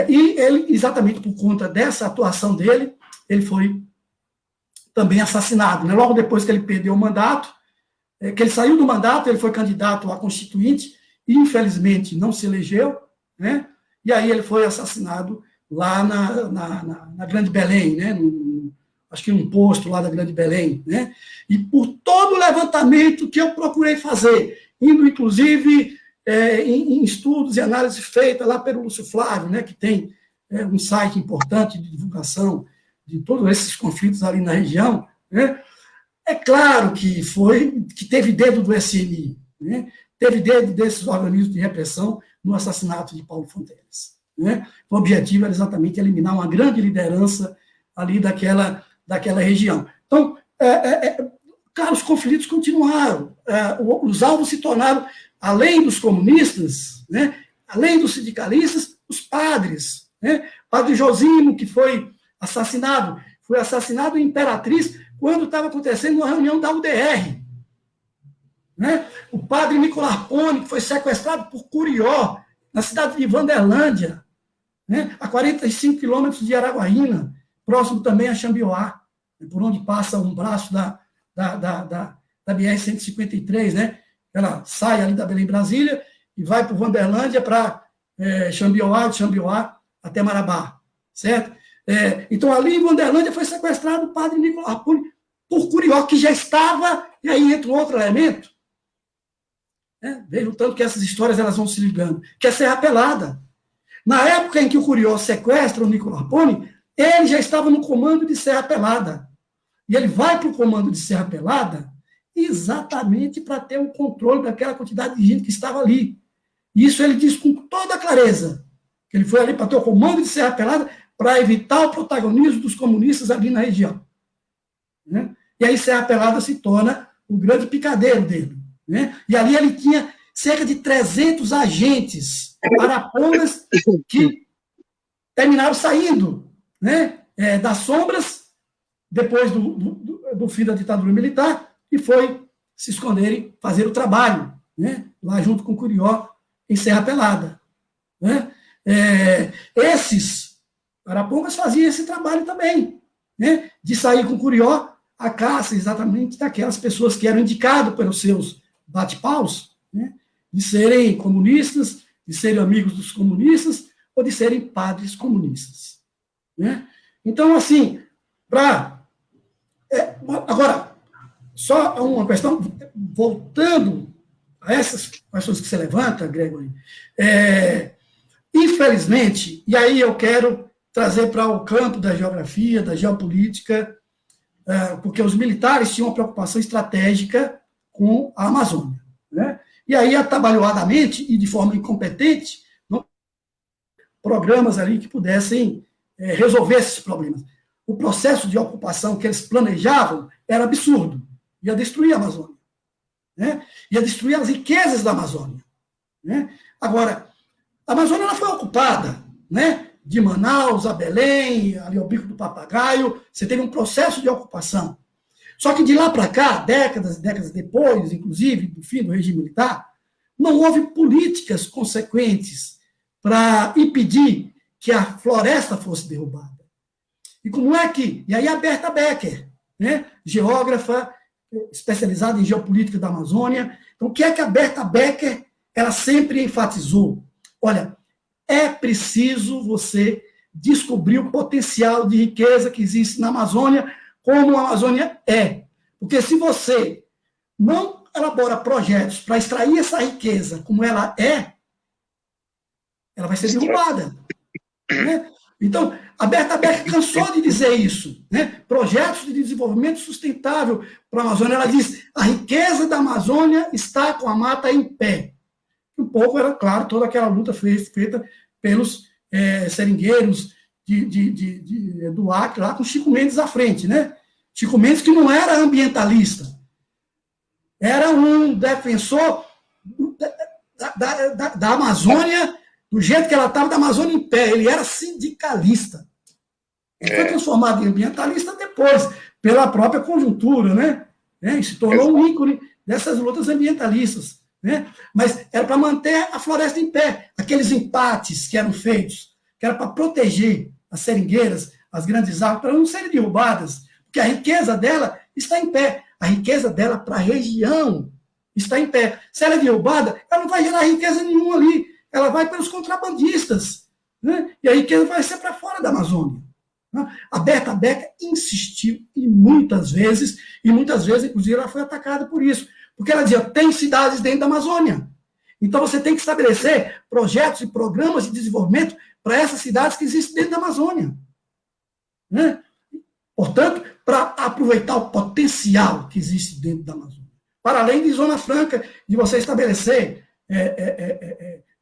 S2: E ele, exatamente por conta dessa atuação dele, ele foi também assassinado, né? Logo depois que ele perdeu o mandato, que ele saiu do mandato, ele foi candidato a constituinte e, infelizmente, não se elegeu, né? E aí ele foi assassinado lá na Grande Belém, né? Acho que num posto lá da Grande Belém, né? E por todo o levantamento que eu procurei fazer, indo, inclusive, em estudos e análises feitas lá pelo Lúcio Flávio, né? Que tem um site importante de divulgação de todos esses conflitos ali na região, né? É claro que teve dedo do SNI, né? Teve dedo desses organismos de repressão no assassinato de Paulo Fonteles, né? O objetivo era exatamente eliminar uma grande liderança ali daquela região. Então, cara, os conflitos continuaram, os alvos se tornaram, além dos comunistas, né? Além dos sindicalistas, os padres, né? Padre Josimo, que foi assassinado em Imperatriz, quando estava acontecendo uma reunião da UDR. Né? O padre Nicolarpone, que foi sequestrado por Curió, na cidade de Vanderlândia, né? A 45 quilômetros de Araguaína, próximo também a Xambioá, por onde passa um braço da BR-153, né? Ela sai ali da Belém Brasília e vai para o Vanderlândia para Xambioá, de Xambioá até Marabá, certo? Então, ali em Vanderlândia foi sequestrado o padre Nicolau por Curió, que já estava, e aí entra um outro elemento. Veja o tanto que essas histórias elas vão se ligando, que é Serra Pelada. Na época em que o Curió sequestra o Nicolau Arponi, ele já estava no comando de Serra Pelada. E ele vai para o comando de Serra Pelada exatamente para ter o controle daquela quantidade de gente que estava ali. E isso ele diz com toda clareza, que ele foi ali para ter o comando de Serra Pelada para evitar o protagonismo dos comunistas ali na região. Né? E aí Serra Pelada se torna o grande picadeiro dele. Né? E ali ele tinha cerca de 300 agentes arapongas que terminaram saindo, né? Das sombras depois do fim da ditadura militar e foi se esconderem, fazer o trabalho, né? Lá junto com o Curió, em Serra Pelada. Né? Esses arapongas faziam esse trabalho também, né? De sair com o Curió a caça exatamente daquelas pessoas que eram indicadas pelos seus bate-paus, né? De serem comunistas, de serem amigos dos comunistas ou de serem padres comunistas. Né? Então, assim, agora, só uma questão, voltando a essas questões que você levanta, Gregory, infelizmente, e aí eu quero trazer para o campo da geografia, da geopolítica, porque os militares tinham uma preocupação estratégica com a Amazônia. Né? E aí, atabalhoadamente e de forma incompetente, não programas ali que pudessem resolver esses problemas. O processo de ocupação que eles planejavam era absurdo. ia destruir a Amazônia, né? Ia destruir as riquezas da Amazônia, né? Agora, a Amazônia ela foi ocupada, né? De Manaus a Belém, ali ao Bico do Papagaio, você teve um processo de ocupação. Só que de lá para cá, décadas e décadas depois, inclusive do fim do regime militar, não houve políticas consequentes para impedir que a floresta fosse derrubada. E como é que... E aí a Berta Becker, né, geógrafa especializada em geopolítica da Amazônia. Então, o que é que a Berta Becker ela sempre enfatizou? Olha, é preciso você descobrir o potencial de riqueza que existe na Amazônia, como a Amazônia é. Porque se você não elabora projetos para extrair essa riqueza como ela é, ela vai ser derrubada. Né? Então, a Berta Becker cansou de dizer isso. Né? Projetos de desenvolvimento sustentável para a Amazônia. Ela diz, a riqueza da Amazônia está com a mata em pé. Um pouco era, claro, toda aquela luta feita pelos seringueiros do Acre, lá com Chico Mendes à frente. Né? Chico Mendes, que não era ambientalista, era um defensor da Amazônia, do jeito que ela estava, da Amazônia em pé. Ele era sindicalista. Ele foi transformado em ambientalista depois, pela própria conjuntura, né? E se tornou um ícone dessas lutas ambientalistas. Né? Mas era para manter a floresta em pé. Aqueles empates que eram feitos, que era para proteger as seringueiras, as grandes árvores, para não serem derrubadas, porque a riqueza dela está em pé. A riqueza dela para a região está em pé. Se ela é derrubada, ela não vai gerar riqueza nenhuma ali. Ela vai pelos contrabandistas. Né? E a riqueza vai ser para fora da Amazônia. Né? A Berta Becker insistiu, e muitas vezes, inclusive, ela foi atacada por isso. Porque ela dizia, tem cidades dentro da Amazônia. Então você tem que estabelecer projetos e programas de desenvolvimento para essas cidades que existem dentro da Amazônia. Né? Portanto, para aproveitar o potencial que existe dentro da Amazônia. Para além de Zona Franca, de você estabelecer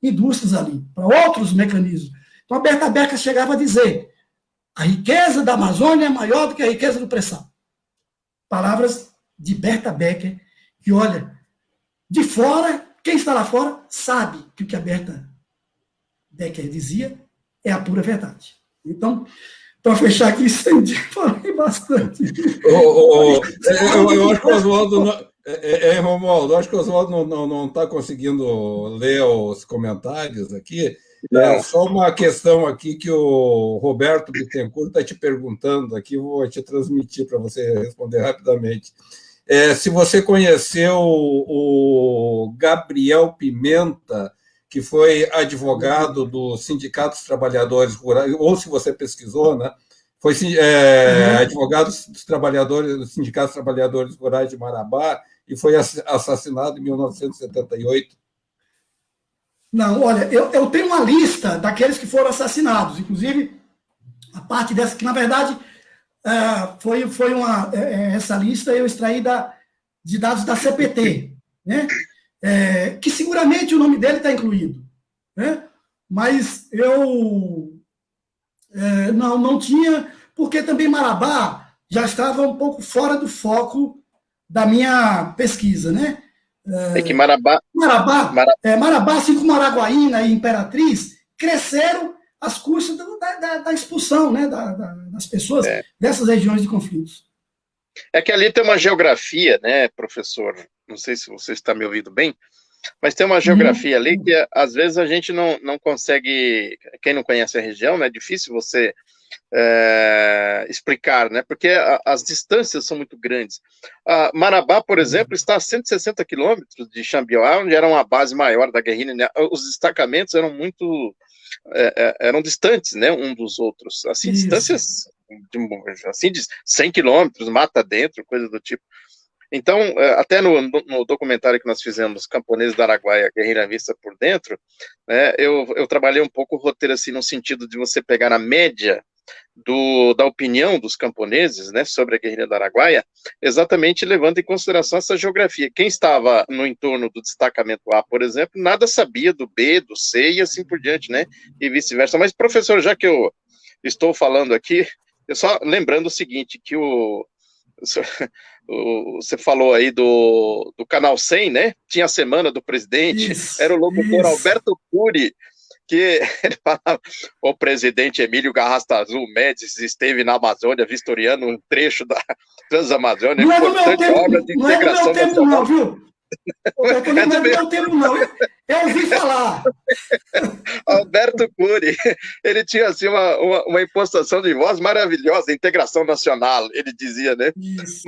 S2: indústrias ali, para outros mecanismos. Então, a Berta Becker chegava a dizer, a riqueza da Amazônia é maior do que a riqueza do pré-sal. Palavras de Berta Becker, que, olha, de fora, quem está lá fora sabe que o que a Berta Becker dizia é a pura verdade. Então, para fechar aqui, falei bastante.
S3: Eu acho que o Oswaldo... Romualdo, acho que o Oswaldo não está conseguindo ler os comentários aqui. É só uma questão aqui que o Roberto Bittencourt está te perguntando aqui, vou te transmitir para você responder rapidamente. Se você conheceu o Gabriel Pimenta, que foi advogado do Sindicato dos Trabalhadores Rurais, ou se você pesquisou, né? Foi advogado do Sindicato dos Trabalhadores Rurais de Marabá e foi assassinado em 1978.
S2: Não, olha, eu tenho uma lista daqueles que foram assassinados, inclusive a parte dessa, que na verdade essa lista eu extraí de dados da CPT, né? Que seguramente o nome dele está incluído, né? Mas eu não tinha, porque também Marabá já estava um pouco fora do foco da minha pesquisa, né?
S1: É que Marabá,
S2: assim como Araguaína e Imperatriz, cresceram às custas da expulsão, né, das pessoas dessas regiões de conflitos.
S1: É que ali tem uma geografia, né, professor? Não sei se você está me ouvindo bem, mas tem uma geografia ali que às vezes a gente não consegue, quem não conhece a região, né, é difícil você explicar, né, porque as distâncias são muito grandes. Marabá, por exemplo, está a 160 quilômetros de Xambioá, onde era uma base maior da guerrilha, né? Os destacamentos eram eram distantes, né, um dos outros, assim, distâncias de 100 quilômetros, mata dentro, coisa do tipo. Então, até no documentário que nós fizemos, Camponeses da Araguaia, Guerrilha Vista por Dentro, né, eu trabalhei um pouco o roteiro assim, no sentido de você pegar a média da opinião dos camponeses, né, sobre a Guerrilha da Araguaia, exatamente levando em consideração essa geografia. Quem estava no entorno do destacamento A, por exemplo, nada sabia do B, do C e assim por diante, né, e vice-versa. Mas, professor, já que eu estou falando aqui, eu só lembrando o seguinte, que Você falou aí do Canal 100, né? Tinha a Semana do Presidente, era o locutor Alberto Cury, que ele falava, o presidente Emílio Garrastazu Médici esteve na Amazônia vistoriando um trecho da Transamazônia, importante obra de integração nacional.
S2: Não, viu? Não é do meu tempo, não. Eu ouvi falar.
S1: Alberto Cury, ele tinha assim, uma impostação de voz maravilhosa, integração nacional, ele dizia, né? Isso.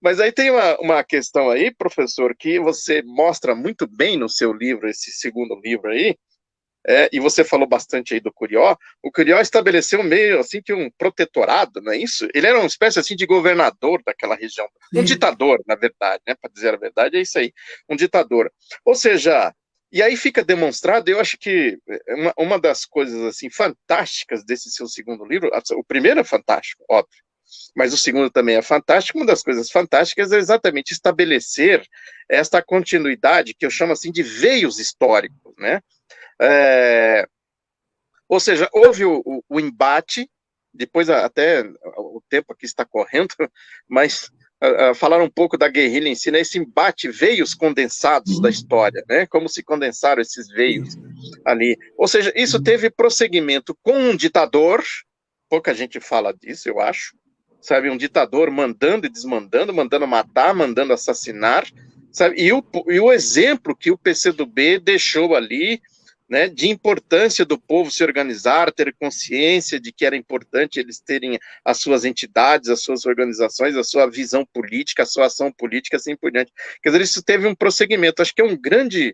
S1: Mas aí tem uma questão aí, professor, que você mostra muito bem no seu livro, esse segundo livro aí, e você falou bastante aí do Curió. O Curió estabeleceu meio assim que um protetorado, não é isso? Ele era uma espécie assim de governador daquela região, um ditador, na verdade, né? Para dizer a verdade, é isso aí, um ditador. Ou seja, e aí fica demonstrado, eu acho que uma das coisas assim fantásticas desse seu segundo livro, o primeiro é fantástico, óbvio, mas o segundo também é fantástico. Uma das coisas fantásticas é exatamente estabelecer esta continuidade que eu chamo assim de veios históricos, né? Ou seja, houve o embate, depois até o tempo aqui está correndo, mas falar um pouco da guerrilha em si, né? Esse embate, veios condensados da história, né? Como se condensaram esses veios ali. Ou seja, isso teve prosseguimento com um ditador, pouca gente fala disso, eu acho, sabe? Um ditador mandando e desmandando, mandando matar, mandando assassinar, sabe? E o exemplo que o PCdoB deixou ali, né, de importância do povo se organizar, ter consciência de que era importante eles terem as suas entidades, as suas organizações, a sua visão política, a sua ação política, assim por diante. Quer dizer, isso teve um prosseguimento. Acho que é um grande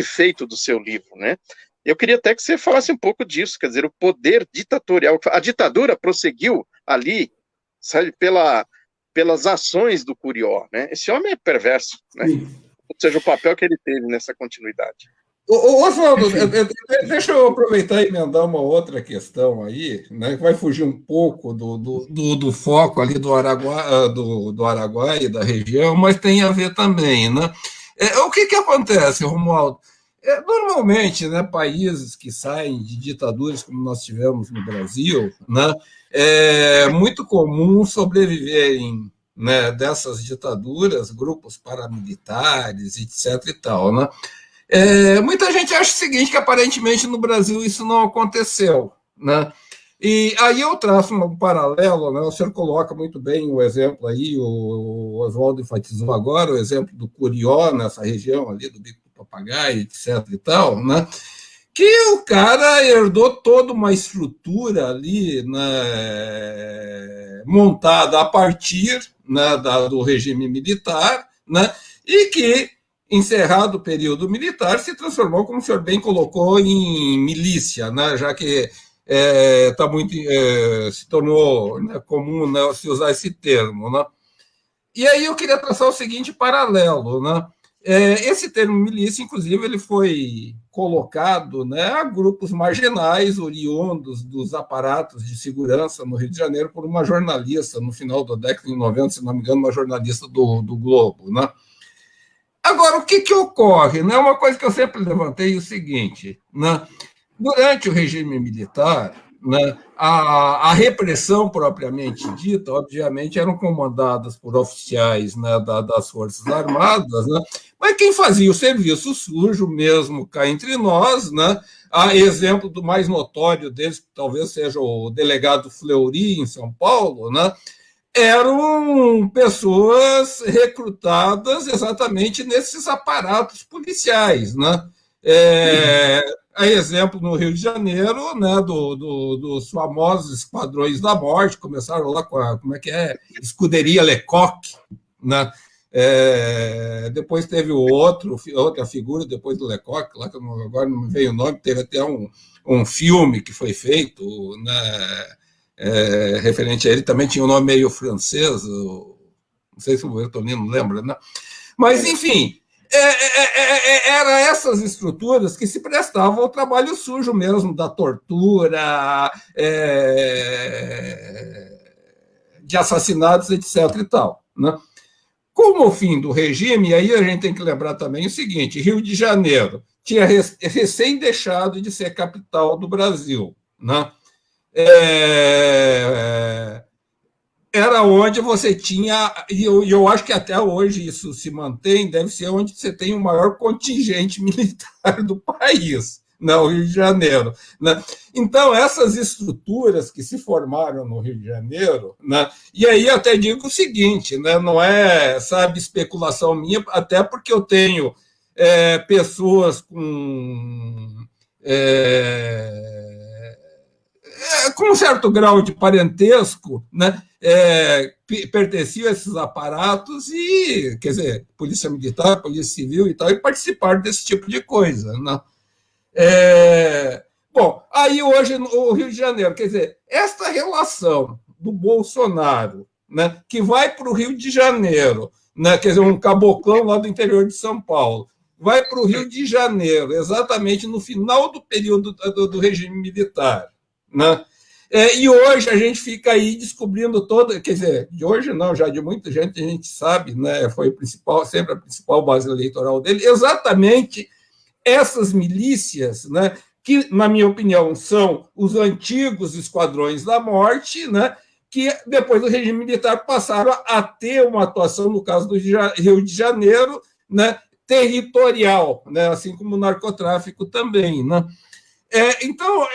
S1: feito do seu livro, né? Eu queria até que você falasse um pouco disso, quer dizer, o poder ditatorial. A ditadura prosseguiu ali, sabe, pelas ações do Curió, né? Esse homem é perverso, né? Ou seja, o papel que ele teve nessa continuidade.
S3: Oswaldo, deixa eu aproveitar e emendar uma outra questão aí, né, que vai fugir um pouco do foco ali do Araguaia e da região, mas tem a ver também, né? O que acontece, Romualdo? Normalmente, né, países que saem de ditaduras como nós tivemos no Brasil, né, é muito comum sobreviverem, né, dessas ditaduras, grupos paramilitares, etc. e tal, né? Muita gente acha o seguinte, que aparentemente no Brasil isso não aconteceu, né? E aí eu traço um paralelo, né? O senhor coloca muito bem o exemplo aí, o Oswaldo enfatizou agora, o exemplo do Curió, nessa região ali, do Bico do Papagaio, etc. e tal, né? Que o cara herdou toda uma estrutura ali, né, montada a partir, né, do regime militar, né? E que, encerrado o período militar, se transformou, como o senhor bem colocou, em milícia, né? Já que se tornou, né, comum, né, se usar esse termo, né? E aí eu queria traçar o seguinte paralelo, né? Esse termo milícia, inclusive, ele foi colocado, né, a grupos marginais oriundos dos aparatos de segurança no Rio de Janeiro por uma jornalista no final da década de 90, se não me engano, uma jornalista do Globo, né? Agora, o que ocorre? Né? Uma coisa que eu sempre levantei é o seguinte, né? Durante o regime militar, né, a repressão propriamente dita, obviamente, eram comandadas por oficiais, né, das Forças Armadas, né, mas quem fazia o serviço sujo mesmo cá entre nós, né, a exemplo do mais notório deles, que talvez seja o delegado Fleury, em São Paulo, né, eram pessoas recrutadas exatamente nesses aparatos policiais, né? A exemplo no Rio de Janeiro, né, dos famosos esquadrões da morte, começaram lá com Escuderia Lecoq, né? Depois teve outra figura, depois do Lecoq, lá que agora não me veio o nome, teve até um filme que foi feito, né, referente a ele, também tinha um nome meio francês, não sei se o Bertolino lembra, né? Mas, enfim, eram essas estruturas que se prestavam ao trabalho sujo mesmo, da tortura, de assassinatos, etc. e tal, né? Com o fim do regime, aí a gente tem que lembrar também o seguinte, Rio de Janeiro tinha recém deixado de ser capital do Brasil, né? era onde você tinha, e eu acho que até hoje isso se mantém, deve ser onde você tem o maior contingente militar do país, no Rio de Janeiro. Né? Então, essas estruturas que se formaram no Rio de Janeiro, né? E aí eu até digo o seguinte, né? Não é, sabe, especulação minha, até porque eu tenho pessoas com um certo grau de parentesco, né, pertenciam a esses aparatos e, quer dizer, polícia militar, polícia civil e tal, e participaram desse tipo de coisa. Né? Bom, aí hoje o Rio de Janeiro, quer dizer, esta relação do Bolsonaro, né, que vai para o Rio de Janeiro, né, quer dizer, um caboclão lá do interior de São Paulo, vai para o Rio de Janeiro, exatamente no final do período do regime militar, né? E hoje a gente fica aí descobrindo toda, quer dizer, de hoje não, já de muita gente a gente sabe, né? Foi sempre a principal base eleitoral dele, exatamente essas milícias, né? Que, na minha opinião, são os antigos esquadrões da morte, né? Que depois do regime militar passaram a ter uma atuação, no caso do Rio de Janeiro, né? Territorial, né? Assim como o narcotráfico também, né? Então,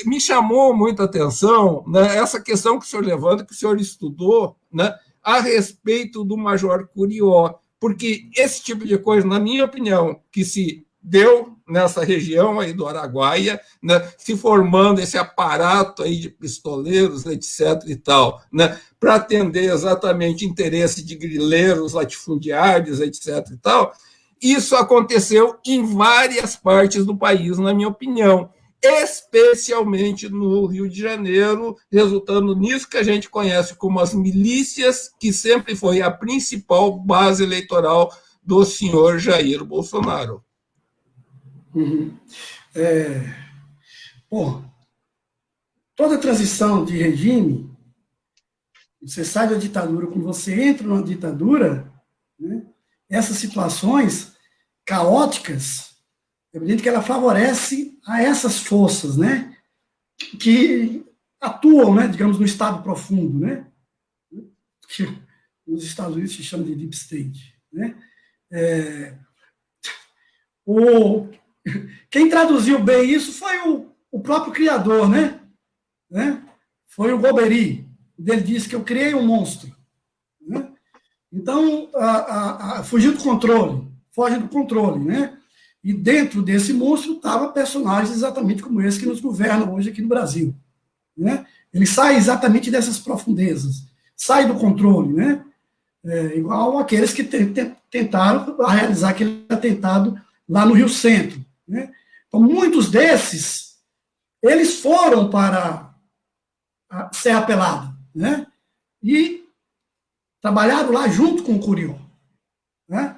S3: me chamou muita atenção, né, essa questão que o senhor levanta, que o senhor estudou, né, a respeito do Major Curió, porque esse tipo de coisa, na minha opinião, que se deu nessa região aí do Araguaia, né, se formando esse aparato aí de pistoleiros, etc. e tal, né, para atender exatamente interesse de grileiros, latifundiários, etc. e tal. Isso aconteceu em várias partes do país, na minha opinião, especialmente no Rio de Janeiro, resultando nisso que a gente conhece como as milícias, que sempre foi a principal base eleitoral do senhor Jair Bolsonaro.
S2: Uhum. Bom, toda transição de regime, você sai da ditadura, quando você entra numa ditadura, né, essas situações caóticas, é evidente que ela favorece a essas forças, né, que atuam, né, digamos, no estado profundo, né, que nos Estados Unidos se chama de deep state, né. Quem traduziu bem isso foi o próprio criador, né? Foi o Golbery. Ele disse que eu criei um monstro. Né? Então, fugiu do controle, foge do controle, né? E dentro desse monstro estavam personagens exatamente como esse que nos governam hoje aqui no Brasil. Né? Ele sai exatamente dessas profundezas, sai do controle, né? Igual aqueles que tentaram realizar aquele atentado lá no Rio Centro. Né? Então, muitos desses, eles foram para a Serra Pelada, né? E trabalharam lá junto com o Curió. Né?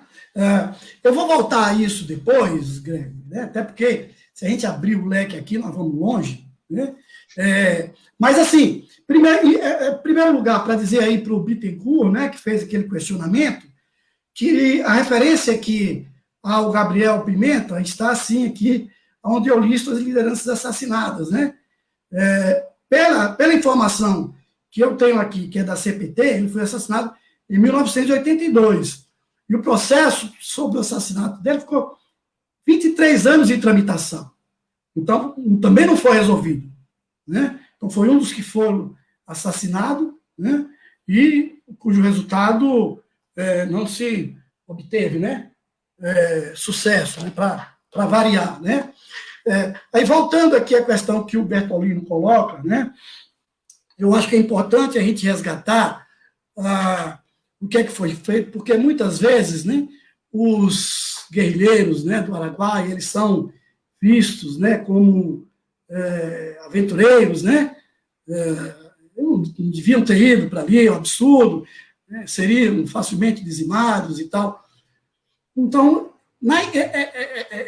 S2: Eu vou voltar a isso depois, Greg, né? Até porque se a gente abrir o leque aqui, nós vamos longe. Né? Mas, assim, primeiro lugar, para dizer aí para o Bittencourt, né, que fez aquele questionamento, que a referência aqui ao Gabriel Pimenta está, assim, aqui, onde eu listo as lideranças assassinadas. Né? Pela informação que eu tenho aqui, que é da CPT, ele foi assassinado em 1982. E o processo sobre o assassinato dele ficou 23 anos em tramitação. Então, também não foi resolvido. Né? Então, foi um dos que foram assassinados, né? E cujo resultado não se obteve, né? Sucesso, né? Para variar. Né? Aí, voltando aqui à questão que o Bertolino coloca, né? Eu acho que é importante a gente resgatar o que é que foi feito, porque muitas vezes, né, os guerrilheiros, né, do Araguaia, eles são vistos, né, como aventureiros, né, não deviam ter ido para ali, é um absurdo, né, seriam facilmente dizimados e tal. Então,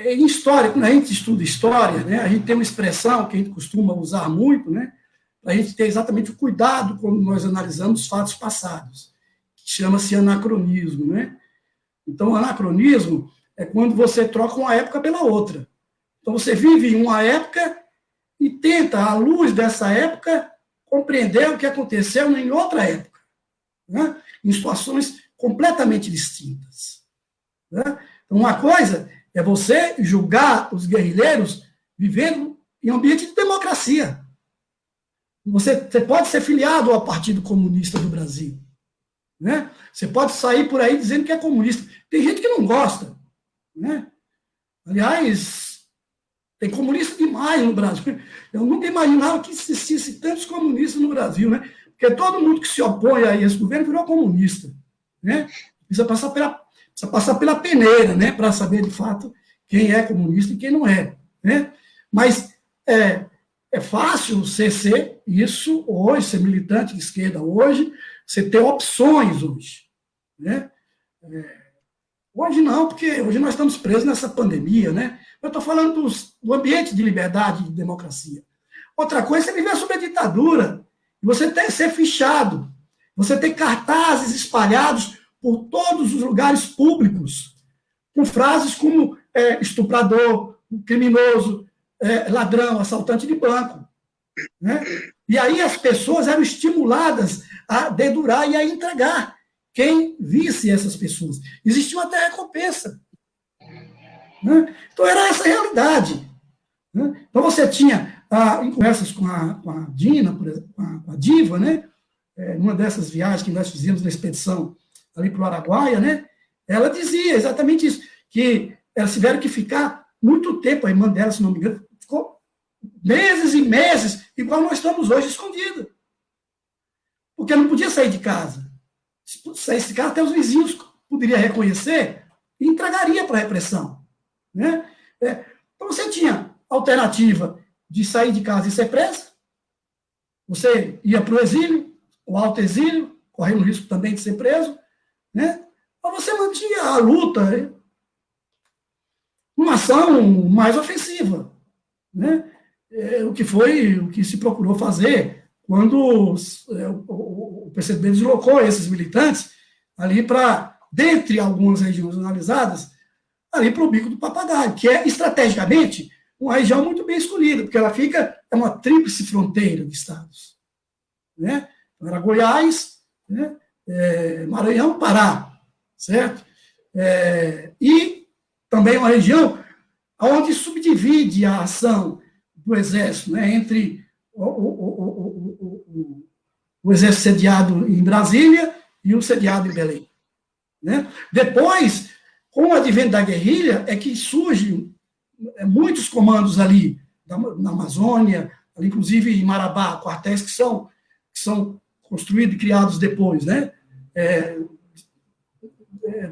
S2: em história, quando a gente estuda história, né, a gente tem uma expressão que a gente costuma usar muito, né, para a gente ter exatamente o cuidado quando nós analisamos os fatos passados, que chama-se anacronismo. Né? Então, anacronismo é quando você troca uma época pela outra. Então, você vive em uma época e tenta, à luz dessa época, compreender o que aconteceu em outra época, né? Em situações completamente distintas. Né? Então, uma coisa é você julgar os guerrilheiros vivendo em ambiente de democracia. Você pode ser filiado ao Partido Comunista do Brasil. Né? Você pode sair por aí dizendo que é comunista. Tem gente que não gosta. Né? Aliás, tem comunista demais no Brasil. Eu nunca imaginava que existisse tantos comunistas no Brasil. Né? Porque todo mundo que se opõe a esse governo virou comunista. Né? Precisa passar pela peneira, né? Para saber, de fato, quem é comunista e quem não é. Né? Mas é fácil você ser isso hoje, ser militante de esquerda hoje, você ter opções hoje. Né? Hoje não, porque hoje nós estamos presos nessa pandemia. Né? Eu estou falando do ambiente de liberdade e de democracia. Outra coisa é você viver sob a ditadura, você tem que ser fichado, você tem cartazes espalhados por todos os lugares públicos, com frases como estuprador, criminoso, ladrão, assaltante de banco. Né? E aí as pessoas eram estimuladas a dedurar e a entregar quem visse essas pessoas. Existia até recompensa. Né? Então era essa a realidade. Né? Então você tinha, em conversas com a Dina, por exemplo, com a Diva, né? Numa dessas viagens que nós fizemos na expedição ali para o Araguaia, né? Ela dizia exatamente isso, que elas tiveram que ficar muito tempo, a irmã dela, se não me engano, ficou meses e meses, igual nós estamos hoje, escondida. Porque não podia sair de casa. Se saísse de casa, até os vizinhos poderiam reconhecer e entregaria para a repressão. Né? Então você tinha alternativa de sair de casa e ser presa, você ia para o exílio, o alto exílio, correndo o risco também de ser preso, né? Ou você mantinha a luta uma ação mais ofensiva, né? O que se procurou fazer quando o PCB deslocou esses militantes ali para, dentre algumas regiões analisadas, ali para o Bico do Papagaio, que é estrategicamente uma região muito bem escolhida, porque ela é uma tríplice fronteira de estados. Né? Então, era Goiás, né? Maranhão, Pará, certo? E também uma região onde subdivide a ação do Exército, né, entre o Exército sediado em Brasília e o sediado em Belém. Né? Depois, com o advento da guerrilha, é que surgem muitos comandos ali, na Amazônia, ali, inclusive em Marabá, quartéis que são construídos e criados depois, né?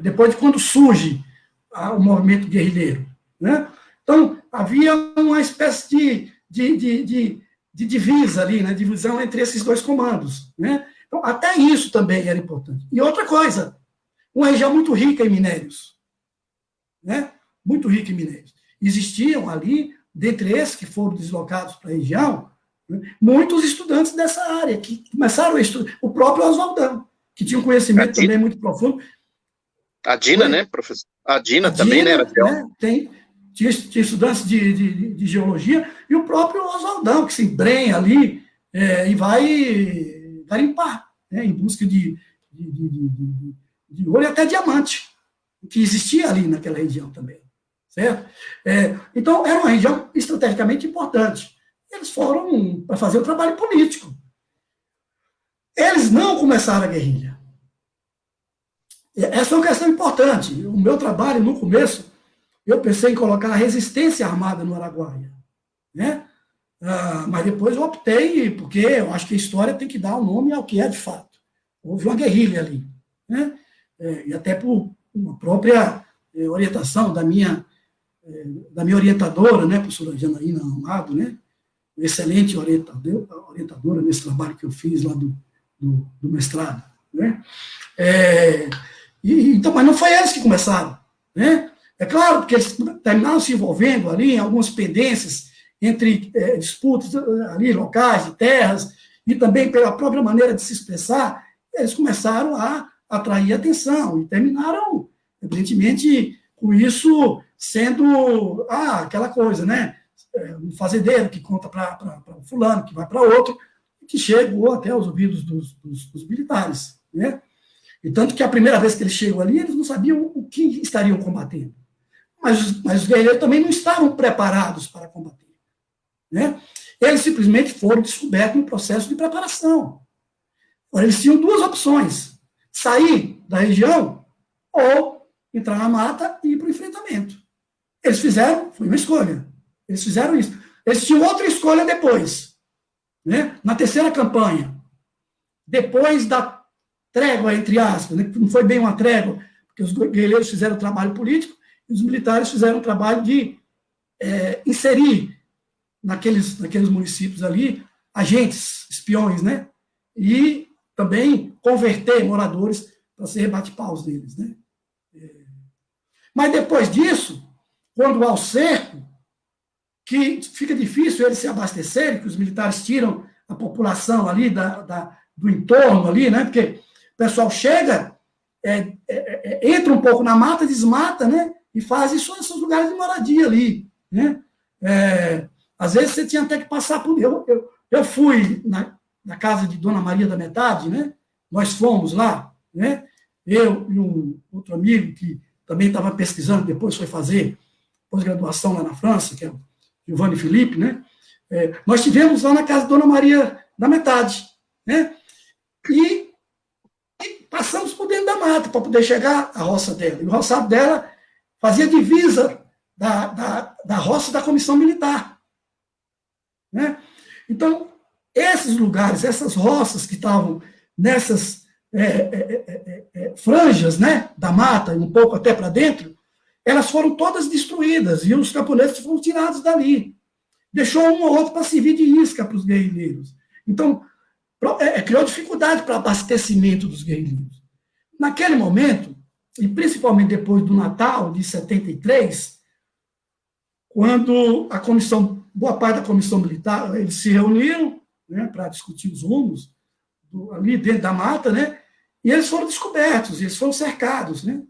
S2: Depois de quando surge o movimento guerrilheiro. Né? Então, havia uma espécie de divisa ali, né? Divisão entre esses dois comandos. Né? Então, até isso também era importante. E outra coisa, uma região muito rica em minérios. Né? Muito rica em minérios. Existiam ali, dentre esses que foram deslocados para a região, né, muitos estudantes dessa área, que começaram a estudar, o próprio Oswaldão, que tinha um conhecimento também muito profundo.
S1: A Dina, né, professor? A Dina também, né? Era
S2: tinha estudantes de geologia, e o próprio Oswaldão, que se embrenha ali e vai garimpar, né, em busca de ouro e até diamante, que existia ali naquela região também. Certo? Então, era uma região estrategicamente importante. Eles foram para fazer o trabalho político. Eles não começaram a guerrilha. Essa é uma questão importante. O meu trabalho, no começo, eu pensei em colocar a resistência armada no Araguaia. Né? Mas depois eu optei, porque eu acho que a história tem que dar o nome ao que é de fato. Houve uma guerrilha ali. Né? E até por uma própria orientação da minha orientadora, né, professora Janaína Amado, né, excelente orientadora nesse trabalho que eu fiz lá do mestrado. Né? Então, mas não foi eles que começaram. Né? É claro, porque eles terminaram se envolvendo ali em algumas pendências entre disputas ali locais, de terras, e também pela própria maneira de se expressar, eles começaram a atrair atenção e terminaram, evidentemente, com isso sendo aquela coisa, né? Um fazendeiro que conta para fulano, que vai para outro, que chegou até os ouvidos dos militares, né? E tanto que a primeira vez que eles chegam ali, eles não sabiam o que estariam combatendo. Mas os guerrilheiros também não estavam preparados para combater, né? Eles simplesmente foram descobertos no processo de preparação. Agora, eles tinham duas opções: sair da região ou entrar na mata e ir para o enfrentamento. Eles fizeram, foi uma escolha. Eles fizeram isso. Eles tinham outra escolha depois, né? Na terceira campanha, depois da trégua, entre aspas, né? Não foi bem uma trégua, porque os guerrilheiros fizeram o trabalho político e os militares fizeram o trabalho de inserir naqueles municípios ali agentes, espiões, né? E também converter moradores para ser bate-paus deles, né? Mas depois disso, quando há o cerco, que fica difícil eles se abastecerem, que os militares tiram a população ali do entorno ali, né? Porque o pessoal chega, entra um pouco na mata, desmata, né? E faz isso nesses lugares de moradia ali, né? Às vezes você tinha até que passar por... Eu fui na casa de Dona Maria da Metade, né? Nós fomos lá, né? Eu e um outro amigo que também estava pesquisando, depois foi fazer pós-graduação lá na França, que é o Giovanni Felipe, né? Nós estivemos lá na casa de Dona Maria da Metade, né? E passamos por dentro da mata para poder chegar à roça dela. E o roçado dela fazia divisa da roça da comissão militar, né? Então, esses lugares, essas roças que estavam nessas franjas, né, da mata, um pouco até para dentro, elas foram todas destruídas e os camponeses foram tirados dali. Deixou um ou outro para servir de isca para os guerrilheiros. Então, criou dificuldade para o abastecimento dos guerrilheiros. Naquele momento, e principalmente depois do Natal de 73, quando boa parte da comissão militar, eles se reuniram, né, para discutir os rumos ali dentro da mata, né, e eles foram descobertos, eles foram cercados, né,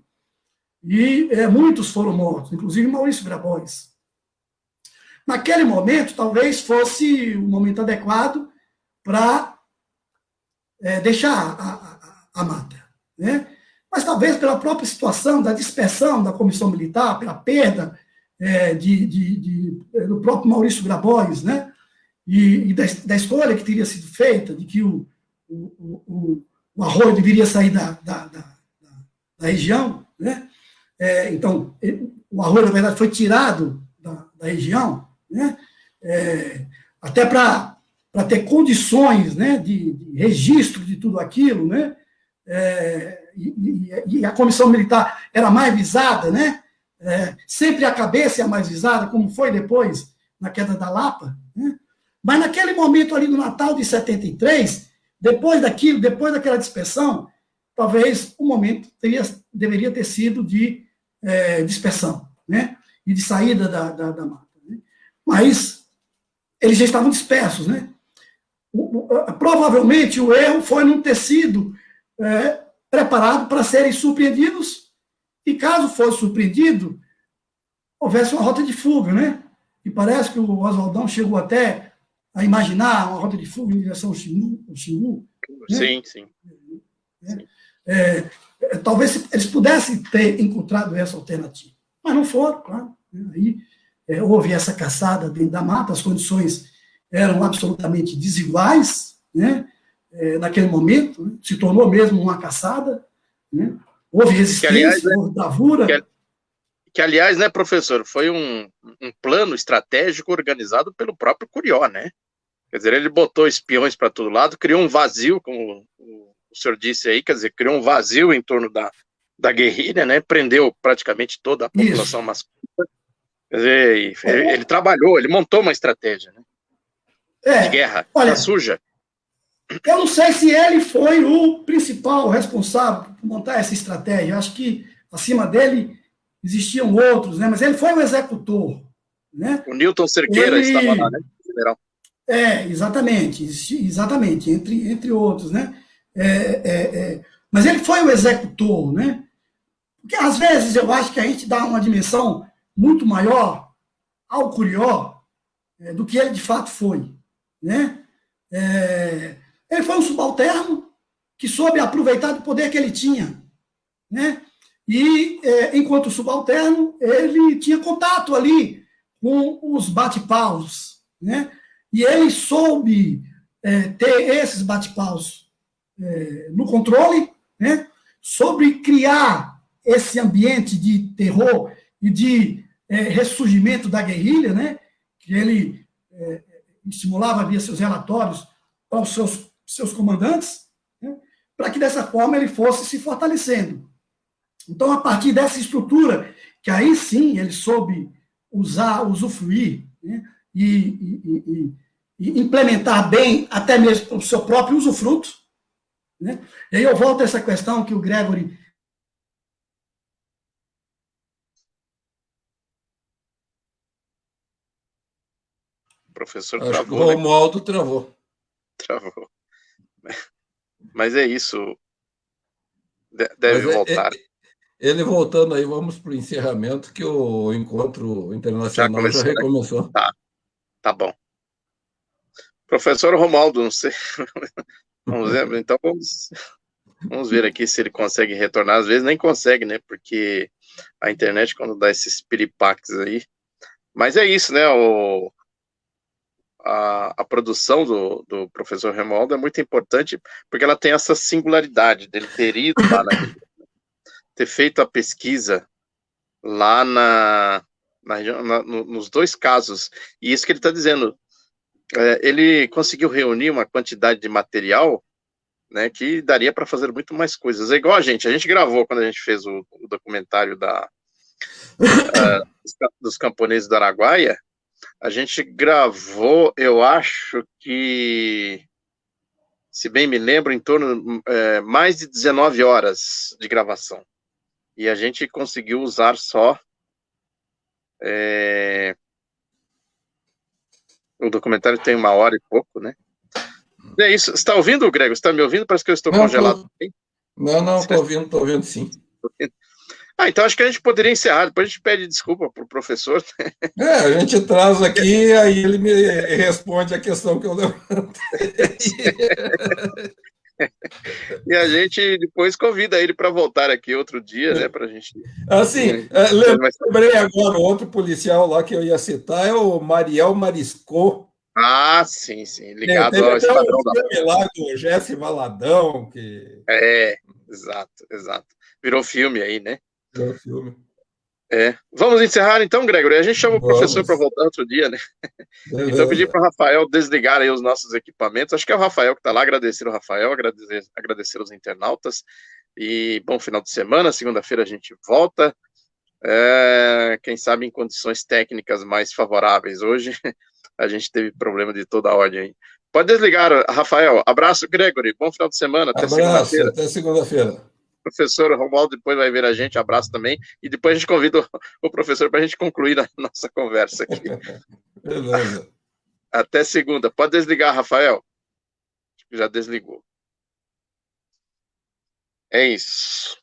S2: e muitos foram mortos, inclusive Maurício Grabois. Naquele momento, talvez fosse o momento adequado para deixar a mata, né, mas talvez pela própria situação da dispersão da comissão militar, pela perda do próprio Maurício Grabois, né, e da escolha que teria sido feita, de que o arroio deveria sair da região, né? Então, o arroio, na verdade, foi tirado da região, né? Até para ter condições, né, de registro de tudo aquilo, né? E a comissão militar era mais visada, né? Sempre a cabeça é a mais visada, como foi depois na queda da Lapa, né? Mas naquele momento ali no Natal de 73, depois daquela dispersão, talvez o momento deveria ter sido de dispersão, né? E de saída da mata, né? Mas eles já estavam dispersos, né? Provavelmente o erro foi não ter sido preparado para serem surpreendidos, e caso fosse surpreendido, houvesse uma rota de fuga, né? E parece que o Oswaldão chegou até a imaginar uma rota de fuga em direção ao Xingu. Né?
S1: Sim.
S2: Talvez eles pudessem ter encontrado essa alternativa, mas não foram, claro. Aí houve essa caçada dentro da mata, as condições eram absolutamente desiguais, né? Naquele momento, né? Se tornou mesmo uma caçada, né? Houve resistência, houve bravura.
S1: Que, aliás, né, professor, foi um plano estratégico organizado pelo próprio Curió, né? Quer dizer, ele botou espiões para todo lado, criou um vazio, como o senhor disse aí, quer dizer, criou um vazio em torno da guerrilha, né? Prendeu praticamente toda a população masculina. Quer dizer, ele trabalhou, ele montou uma estratégia, né? De guerra,
S2: olha,
S1: suja.
S2: Eu não sei se ele foi o principal responsável por montar essa estratégia. Acho que acima dele existiam outros, né? Mas ele foi o executor, né?
S1: O Newton Cerqueira estava lá, né, general?
S2: Exatamente, entre outros, né? Mas ele foi o executor, né? Porque às vezes eu acho que a gente dá uma dimensão muito maior ao Curió do que ele de fato foi, né? Ele foi um subalterno que soube aproveitar do poder que ele tinha, né? E, enquanto subalterno, ele tinha contato ali com os bate-paus, né? E ele soube ter esses bate-paus no controle, né? Sobre criar esse ambiente de terror e de ressurgimento da guerrilha, né? Que ele estimulava via seus relatórios aos seus comandantes, né? Para que dessa forma ele fosse se fortalecendo. Então, a partir dessa estrutura, que aí sim ele soube usufruir, né? e implementar bem até mesmo o seu próprio usufruto, né? E aí eu volto a essa questão que o Gregory...
S1: O professor
S3: Acho
S1: travou,
S3: que o Romualdo, né?
S1: Travou. Mas é isso. Deve voltar.
S3: Ele voltando aí, vamos para o encerramento, que o encontro internacional já recomeçou.
S1: Né? Tá bom. Professor Romualdo, não sei. Vamos ver, então vamos ver aqui se ele consegue retornar. Às vezes nem consegue, né? Porque a internet, quando dá esses piripaques aí. Mas é isso, né? A produção do professor Romualdo é muito importante, porque ela tem essa singularidade dele ter ido lá na região, ter feito a pesquisa lá nos dois casos. E isso que ele está dizendo, ele conseguiu reunir uma quantidade de material, né, que daria para fazer muito mais coisas. É igual a gente gravou quando a gente fez o documentário dos camponeses do Araguaia. A gente gravou, eu acho que, se bem me lembro, em torno mais de 19 horas de gravação. E a gente conseguiu usar só o documentário tem 1 hora e pouco, né? E é isso. Você está ouvindo, Grego? Você está me ouvindo? Parece que eu estou congelado.
S3: Não, estou ouvindo sim.
S1: Então acho que a gente poderia encerrar. Depois a gente pede desculpa para o professor.
S3: A gente traz aqui, aí ele me responde a questão que eu levantei.
S1: E a gente depois convida ele para voltar aqui outro dia, né? Para a gente.
S3: Assim, lembrei agora, o outro policial lá que eu ia citar é o Mariel Mariscot.
S1: Ah, sim, ligado ao Esquadrão da
S3: Moda. Lá do Jesse Valadão.
S1: Exato. Virou filme aí, né?
S3: Virou filme.
S1: Vamos encerrar então, Gregory. A gente chama o professor para voltar outro dia, né?
S3: Beleza.
S1: Então, pedir para o Rafael desligar aí os nossos equipamentos. Acho que é o Rafael que está lá. Agradecer o Rafael, agradecer os internautas. E bom final de semana. Segunda-feira a gente volta. Quem sabe em condições técnicas mais favoráveis. Hoje a gente teve problema de toda a ordem aí. Pode desligar, Rafael. Abraço, Gregory. Bom final de semana. Até segunda-feira.
S3: Até segunda-feira.
S1: Professor Romualdo depois vai ver a gente, abraço também, e depois a gente convida o professor para a gente concluir a nossa conversa aqui.
S3: Beleza.
S1: Até segunda. Pode desligar, Rafael. Já desligou. É isso.